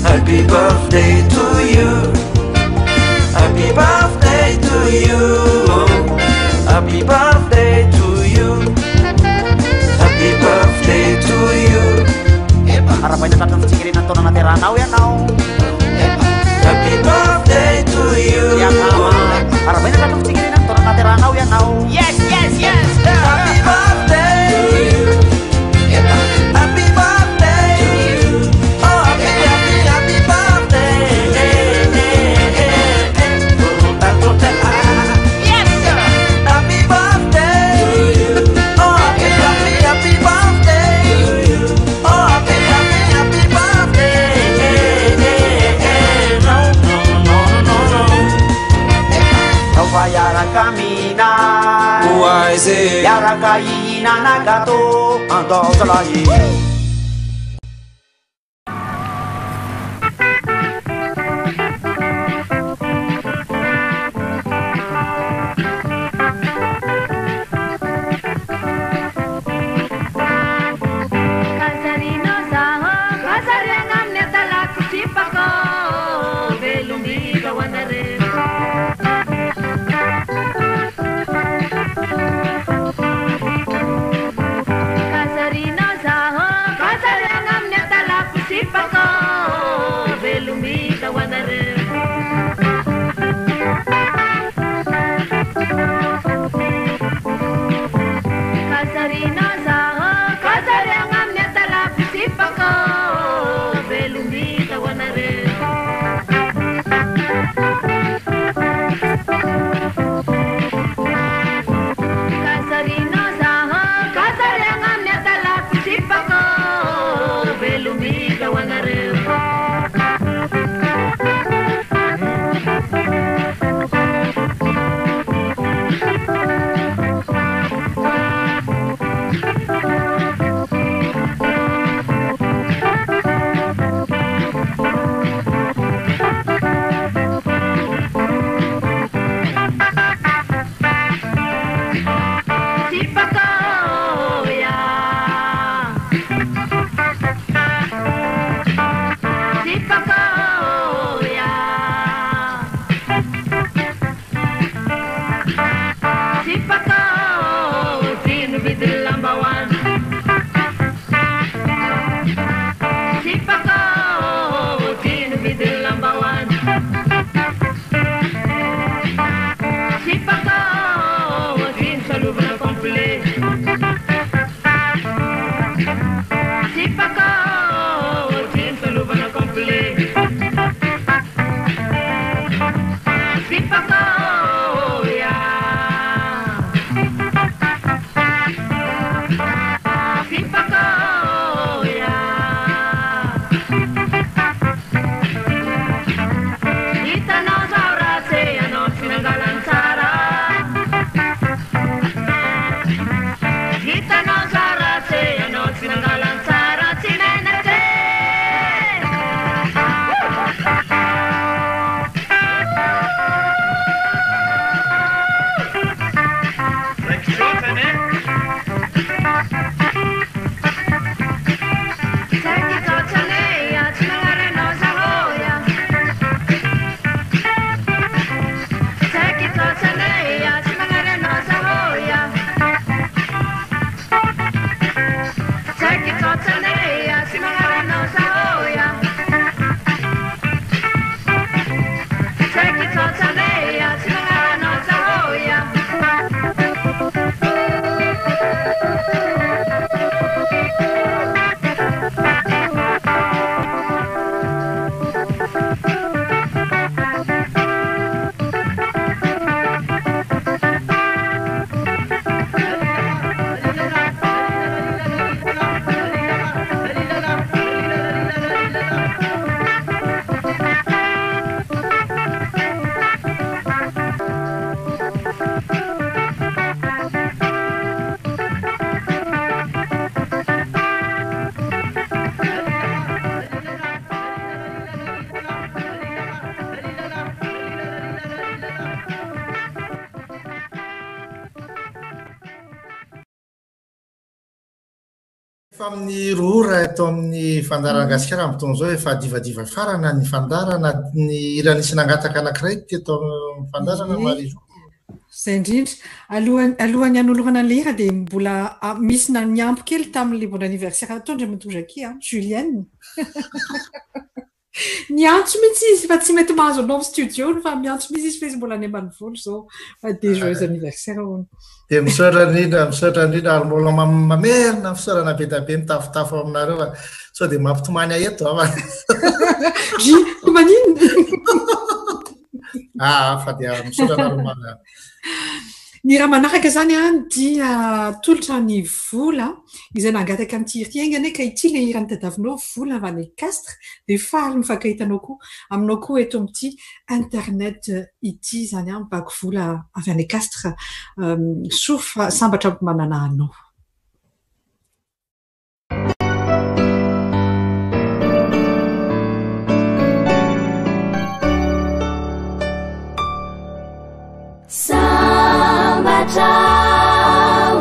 Happy birthday to you. Happy birthday to you. Happy birthday to you. Happy birthday to you. Arapaina katofitsingerena tao anaty ranao ianao Happy birthday to you. Arapaina katofitsingerena tao anaty ranao ianao Yes. Happy birthday to you. Happy birthday to you. Oh, happy birthday. Yes, sir! Happy birthday to you. Oh, happy birthday to you. Oh, happy birthday. No. Taufa yaraka mina Uaize Yaraka ina nagato Andau salahi Casarino Saho Amin'ny rora eto amin'ny fandarana gasikara amin'ny fotoana izao efa divadiva farana ny fandarana ny iranisy nangataka anankiray teto amin'ny fandarana Marizo. Zay indrindra alohan'ny hanolorana ny lera dia mbola misy niampy kely tamin'ilay mbola anniversaire ataondra Matozaky Julienne. Miantso mihitsy izy fa tsy mety mahazo anao amin'ny studio fa miantso mihitsy izy fa izy mbola any ambanivolo zao fa dia joyeux anniversaire hono. Dia misaotra indrindra ary mbola mamerina fisaorana be da be mitafotafo aminareo fa sao dia mampitomany aheto manino? Fa dia misaotra nareo Ny raha manaraka zany dia tolotra ny vola izay nangataka amin'ity hira ity aingana ka ity le hira nitadiavinao vola va les castres dia faly mifakahitanao koa aminao koa eto amin'ity internet ity zany mibako vola avy any castres sofa sambatra manana anao.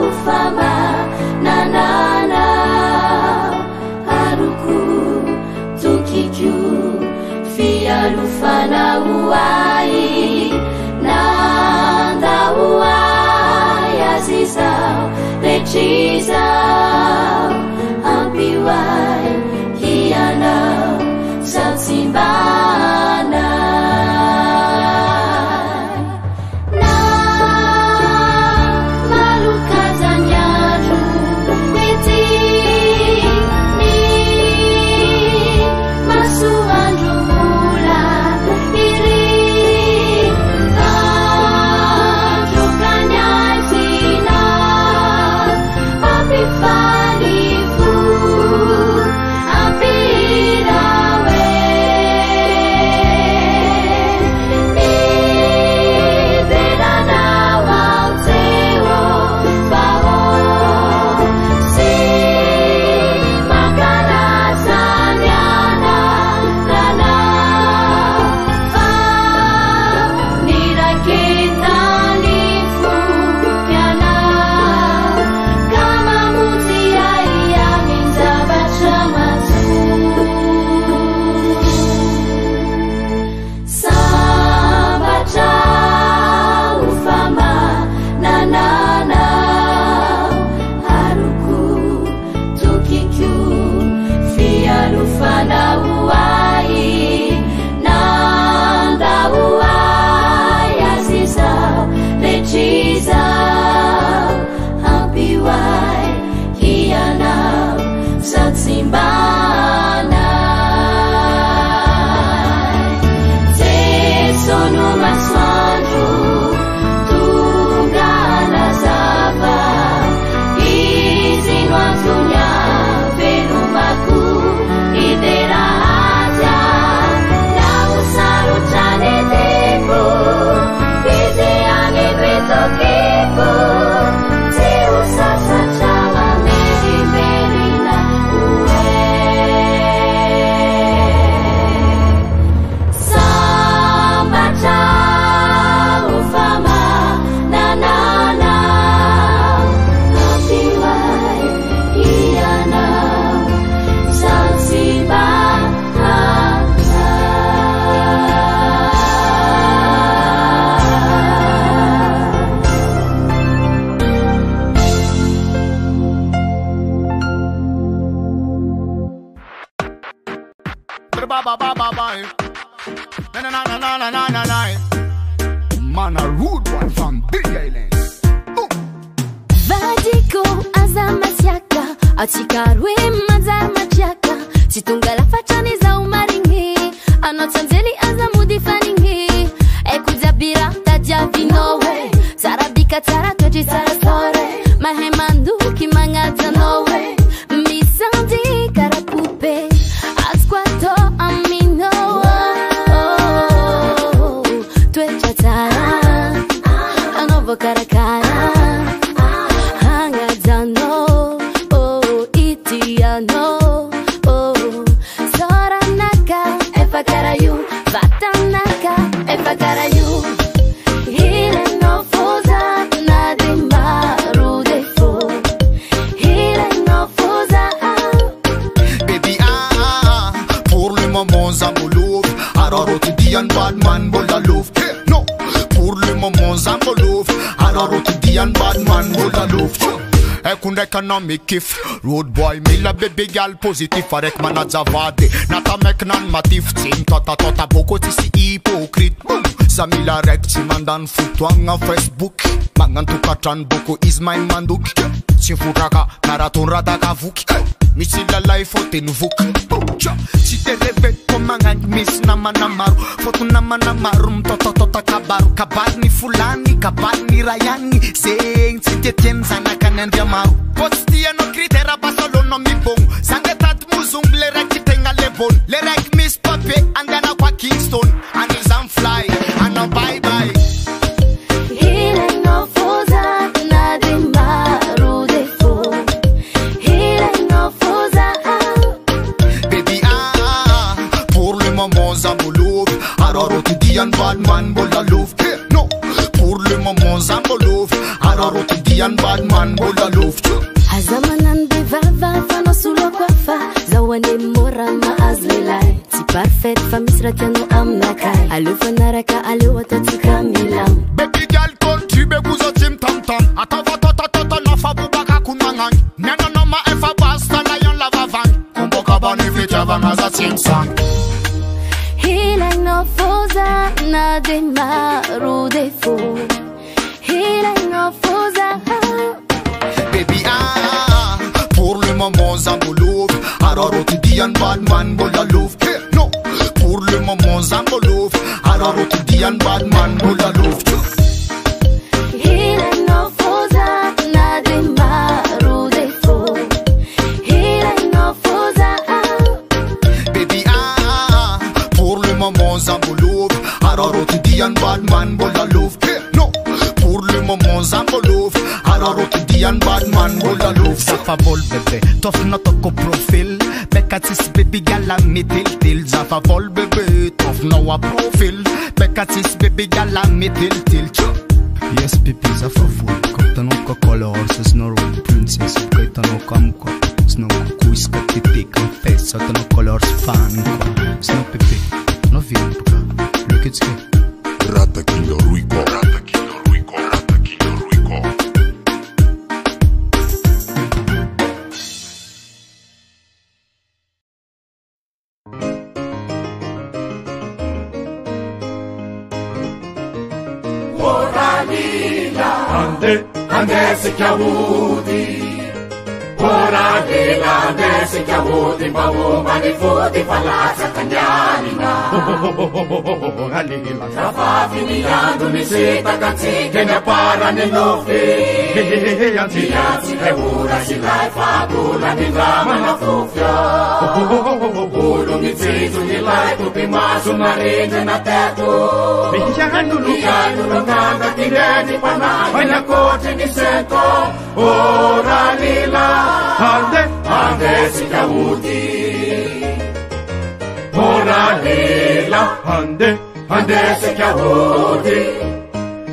Ufama nanana haruku tukiku fialufana uai nanda uai aziza lechiza ampiwai hiana sabsimbana Fali Man a rude one from Big Island. Vadiko azamasiaka Achikarwe mazamachiaka Chitunga la fachani za umaringi Anotanzeli azamudi faningi Ekuzabira tajia vinowe Sarabika tara toji sarasore Mahemandu kimangata nowe Misandi karapupe Asquato amino Twecha tara Anovo karakara Bad man, bol la louf. Non, pour le moment, Zambolouf. Alors, on te dit un bad man, bol la louf. Ekun economic kif Road boy, me la baby gal positif Arek manager vade Nata mek nan matif Tim tota boko tisi hypocrite Sami la rek ti mandan futwang a Facebook Mangan tukatran boko is my manduk Sin futaka marathon radaka vuk Misi la life oten vuk Si te rebe komangan mis nama namaru Foto nama namarum tota kabaru Kabar ni fulani, kabar ni rayani Seng si te tien zanakan en diamaru Postia no critera basolo no mi bong Sangetat muzung le rek tenga le bon Le rek miss pape andana kwa Kingston And is on fly and no bye bye Hile no foza na de maru de fo Hile no foza Baby pour le moment Zambolov Alors on te dit un bad man bol la louf Non pour le moment Zambolov Alors on te dit un bad man bol la louf Azamanan de vava fano sulo kwafa Zawane mora ma azlelai Ti parfait famisra tiano amnakai Alu fanaraka alu watati kamilam Baby girl kontribe guzo tim tam tam Atava tota na fabu baka kunangan Nena no ma efa basta na yon lava van Kumboka bani fita vanaza tim sang Hila no foza na de maru de fo Hila no foza Baby pour le moment Zambolov Alors on te dit un bad man bol la louf Non, pour le moment Zambolov Alors on te dit un bad man bol la louf Hila no foza na de maru de fo Hila no foza Baby pour le moment Zambolov Alors on te dit un bad man bol la louf Non, pour le moment Zambolov Alors on te dit un bad man bol la louf Zafa vol bébé, tof no toko profil Bekatis baby gala me til Zafa vol bébé, tof no a profil Bekatis baby gala me til Yes baby zafa vol Kopta no ka color, sis no road princess Kaita no kamko, sno kuis ka titi confess Ata no colors fan ko Sno baby, no vien puka Look it's good Rata kilo ruiko Rata kilo ruiko Rata kilo ruiko Ande se chiavuti Ora che la ande se chiavuti Ma ne foti palazza cagnanina Trafa finiando mi seta cazzi Che ne parla nell'offi Anzi che ora si lai fa Culla di drama na fuffia Ulu mi zizu di lai Tu prima su una rete na tetto Migliano non canta ti reni panai Ma na corte mi sento Ora lila Ande si chiavuti Ora lila Ande si chiavuti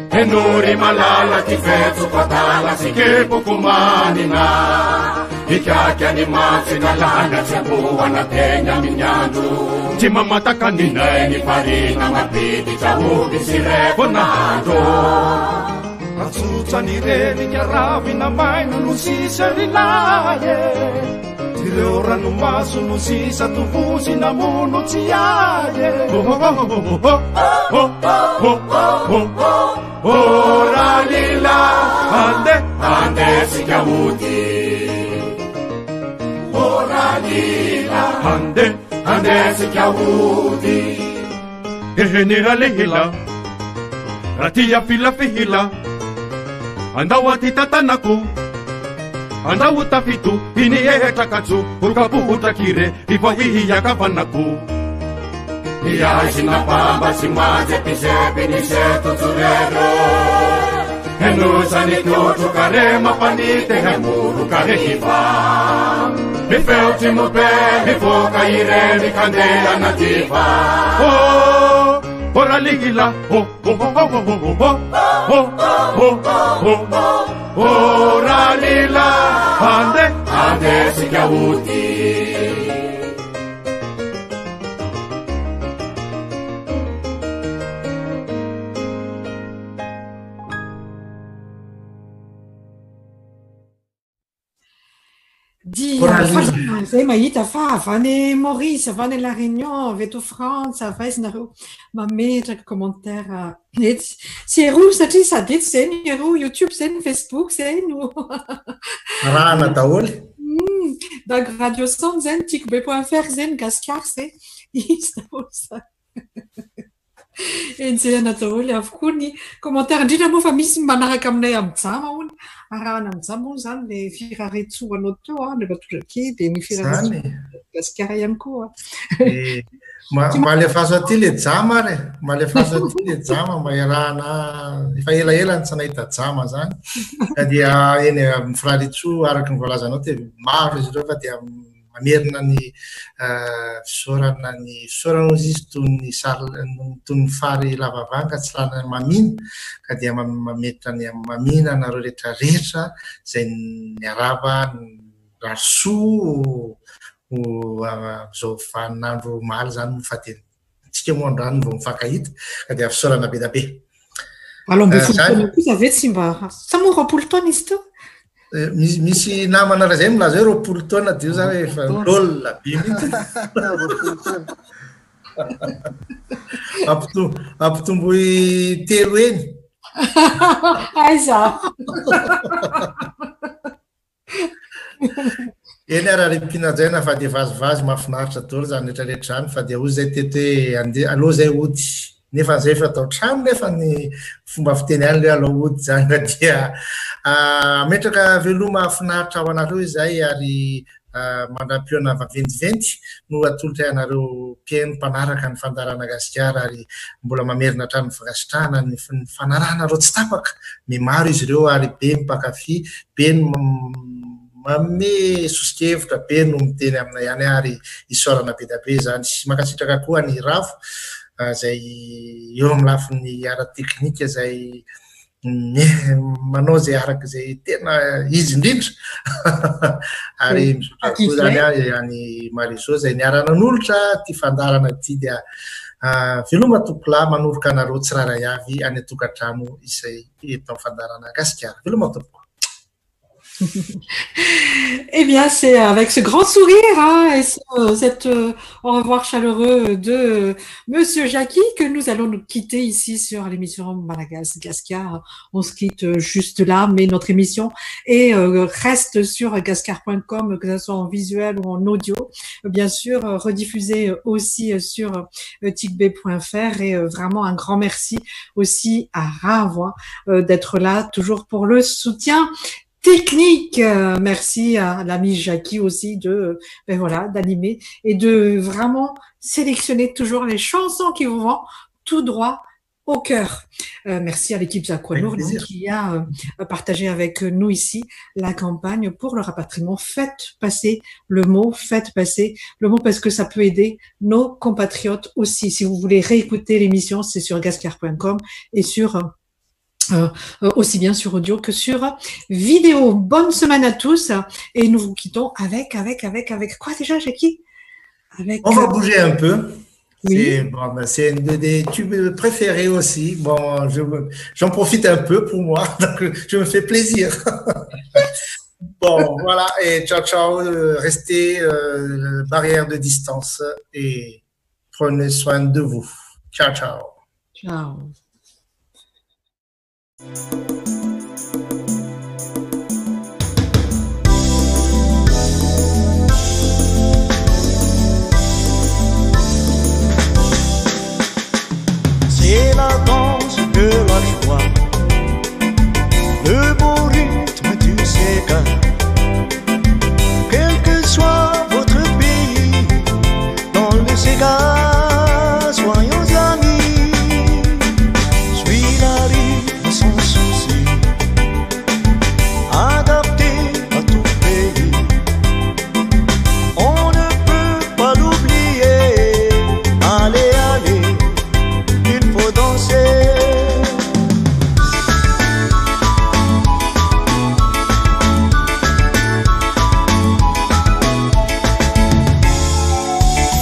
E nuri malala ti fezzo patala Si che poco manina I chiacchi mazzi na lana C'è buona na tegna mignando Ci mamata canina e ni farina Ma piti ciavuti si refonando Azzuzza ni reni che arravi na mai non si rilaie ireo ranomaso no sisa tovozy namono tsy aye oralila andesika ody oralila andesika ody ehenera lehila ratia filafihila andao aty tatanako andao tafito iny ehetrakajo orkapohotrakire ifahihiakavanako iazina pamba sy majepizepy nise totsorero enosany totrokare mampanite hemorokare hiva mifeotry mope mivoaka ire mikandeha nativa oralihila oralila andesika ody Zay mahita fa avy any Maurice, avy any La Réunion, avy eto Frantsa, avy aiza nareo mametraka commentaire etsy. Sy ero satria sady etsy zay ny ero YouTube zay ny Facebook zay no rahana daholy. Dag Radio Centre zay ny tikb.fr zay ny Gasikara zay izy daholo sa. Enjehana daholo avokoa ny commentaire indrindra moa fa misy manaraka aminay amin'jama hono. Arahana amin'jama hono zany le firaretsoanao teo le Batrodrake dia ny firaretsoanao Gasikara ihany koa. Malefaso aty le jama re, malefaso aty le jama mba iarahana efa elaela ny tsy nahita jama zany. Dia eny amin'ny firaretso araka ny voalazanao dia maro izy ireo fa dia mamerina ny fisaorana izy toy ny fary lavavanga tsy lana mamina ka dia mametra ny mamina nareo rehetra rehetra zay niarava rasoa zao vaninandro maly zany fa dia tsika moa andrano vao mifankahita ka dia fisaorana be da be. Alombe kosa ve tsy mba sa moa 20 taona izy teo? Misy namana raha zay milaza hoe 20 taona dia io zany efa lôlona be mihitsy. Ampitomboy 3 eny. Aiza. Eny ara rimpinajaina fa dia vazivazy mahafinaritra daholo zany rehetrarehetra zany fa dia hoy zay tety hoe aloha zay ody. Nefa zay efa atao trano nefa ny fomba fiteny any le alao ody zany ka dia ametraka veloma mahafinaritra ao anareo izay ary mandram-piona vaventiventy no atolotra anareo mpiaino mpanaraka ny fandarana Gasikara ary mbola mamerina hatrany fagasitrahana ny fanarahana reo tsy tapaka. Mimaro izy ireo ary be mpakafy, be manome sosikevitra, be no miteny aminay ihany ary isaorana be da be zany. Sy mankasitraka koa ny Rafo zay eo amin'ny lafiny ara-teknika zay manao zay araka zay tena izy indrindra ary misotra zany any Mariso zay niarana n'olotra ty fandarana ty dia veloma tompolahy manoroka anareo tsiraray avy any atokantrano izay eto amin'ny fandarana Gasikara. Veloma tompoko. Eh bien, c'est avec ce grand sourire et cet au revoir chaleureux de Monsieur Jackie que nous allons nous quitter ici sur l'émission Madagascar. On se quitte juste là, mais notre émission reste sur gascar.com, que ce soit en visuel ou en audio. Bien sûr, rediffusée aussi sur tikb.fr et vraiment un grand merci aussi à Ravois d'être là toujours pour le soutien technique. Merci à l'ami Jackie aussi d'animer et de vraiment sélectionner toujours les chansons qui vous vont tout droit au cœur. Merci à l'équipe Aqualour qui a partagé avec nous ici la campagne pour le rapatriement. Faites passer le mot parce que ça peut aider nos compatriotes aussi. Si vous voulez réécouter l'émission, c'est sur gascar.com et sur aussi bien sur audio que sur vidéo. Bonne semaine à tous et nous vous quittons avec quoi déjà, Jackie? On va bouger un peu. Oui. C'est une des tubes préférés aussi. Bon, j'en profite un peu pour moi, donc je me fais plaisir. Bon, voilà, et ciao, ciao. Restez barrière de distance et prenez soin de vous. Ciao, ciao. Ciao. C'est la danse de la joie, le beau rythme du Sega. Quel que soit votre pays, dans le Sega, soyons amis. Suis la rythme sans souci, adapté à tout pays. On ne peut pas l'oublier. Allez, allez, il faut danser.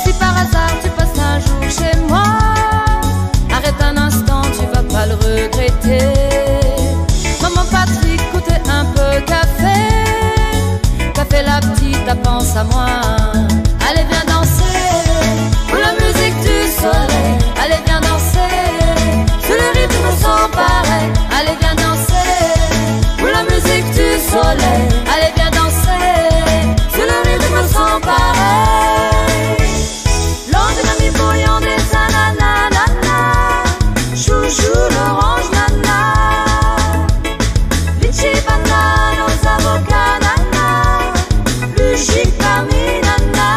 Si par hasard tu passes un jour chez moi, arrête un instant, tu vas pas le regretter. Maman Patrick, goûtez un peu café. Café la petite, ta pense à moi. Allez viens danser, pour la musique du soleil. Allez viens danser, sous le rythme sans pareil. Allez viens danser, pour la musique du soleil. Allez viens danser, sous le rythme sans pareil. Lendemain mi bouillon des ananas, chouchou l'orange nana, litchi banane aux avocats nana, plus chic parmi nana,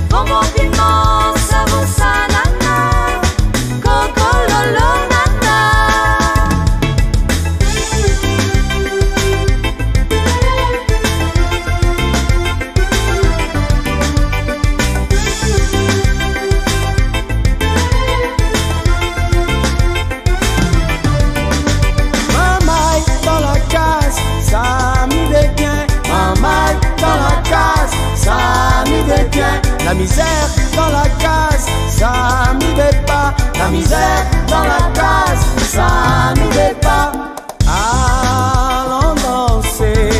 bonbon piment savon sanana, coco lolo nana. Maman dans la case, ça m'y va bien. Maman dans la case, ça m'y va bien. La misère dans la case, ça m'y va pas. La misère dans la case, ça m'y va pas. Allons danser,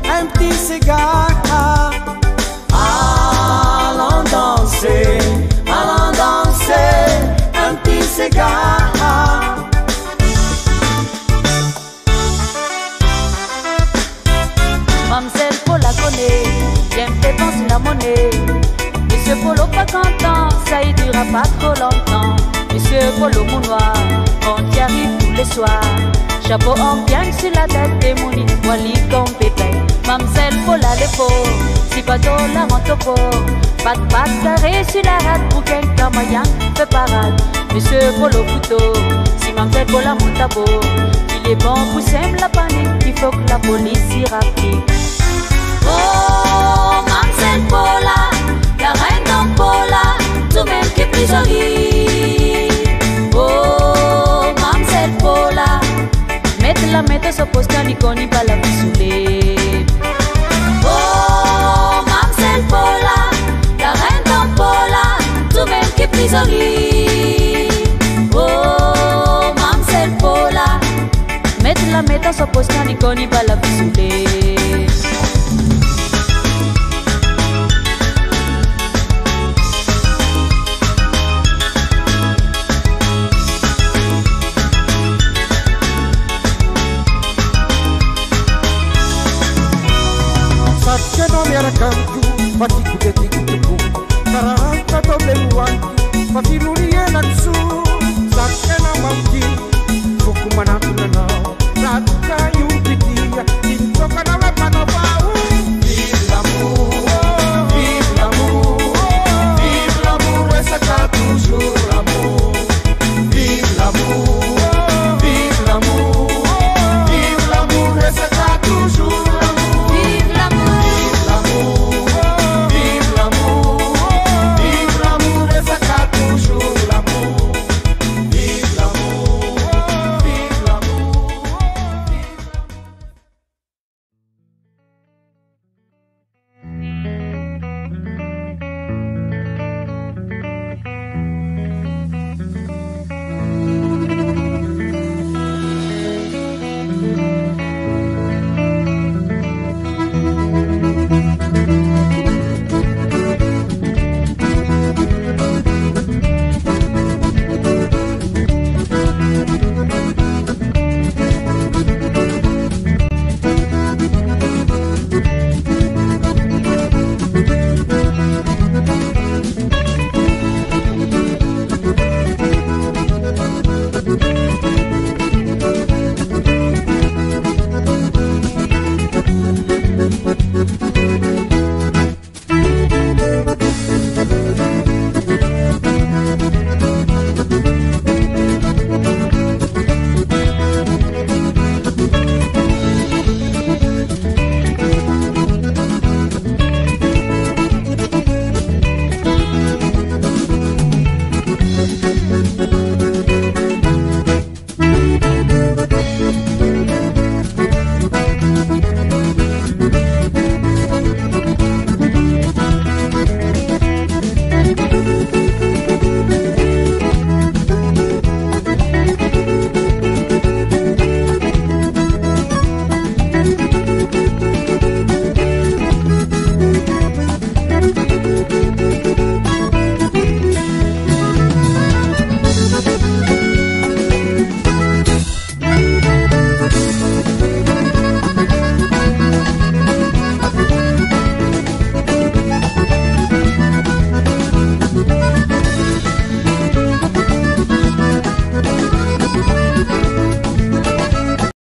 un petit cigare. Allons danser, un petit cigare. Mamselle Paula connaît, bien fait penser la monnaie. Monsieur Polo pas content, ça y durera pas trop longtemps. Monsieur Polo mon noir, on y arrive tous les soirs. Chapeau en bien sur la tête et mon lit, wali comme pépé. Mamselle Paula les faux, si bateau la rentre au port. Pas de carré sur la rate pour quelqu'un moyen fait parade. Monsieur Polo couteau, si Mamselle Paula monte à bord. Il est bon pour sème la panique, il faut que la police y rapplique. Oh, Mamselle Paula, la reine d'Ampola, tout même qui est plus jolie. Oh, Mamselle Paula, mettre sa poste à l'icône, il va la saouler. Oh, Mamselle Paula, la reine d'Ampola, tout même qui est plus jolie. Oh, Mamselle Paula, mettre sa poste à l'icône, il va la saouler. Kantu, pati kudeti kutuku, karanta doble muantu, pafilurie natsu.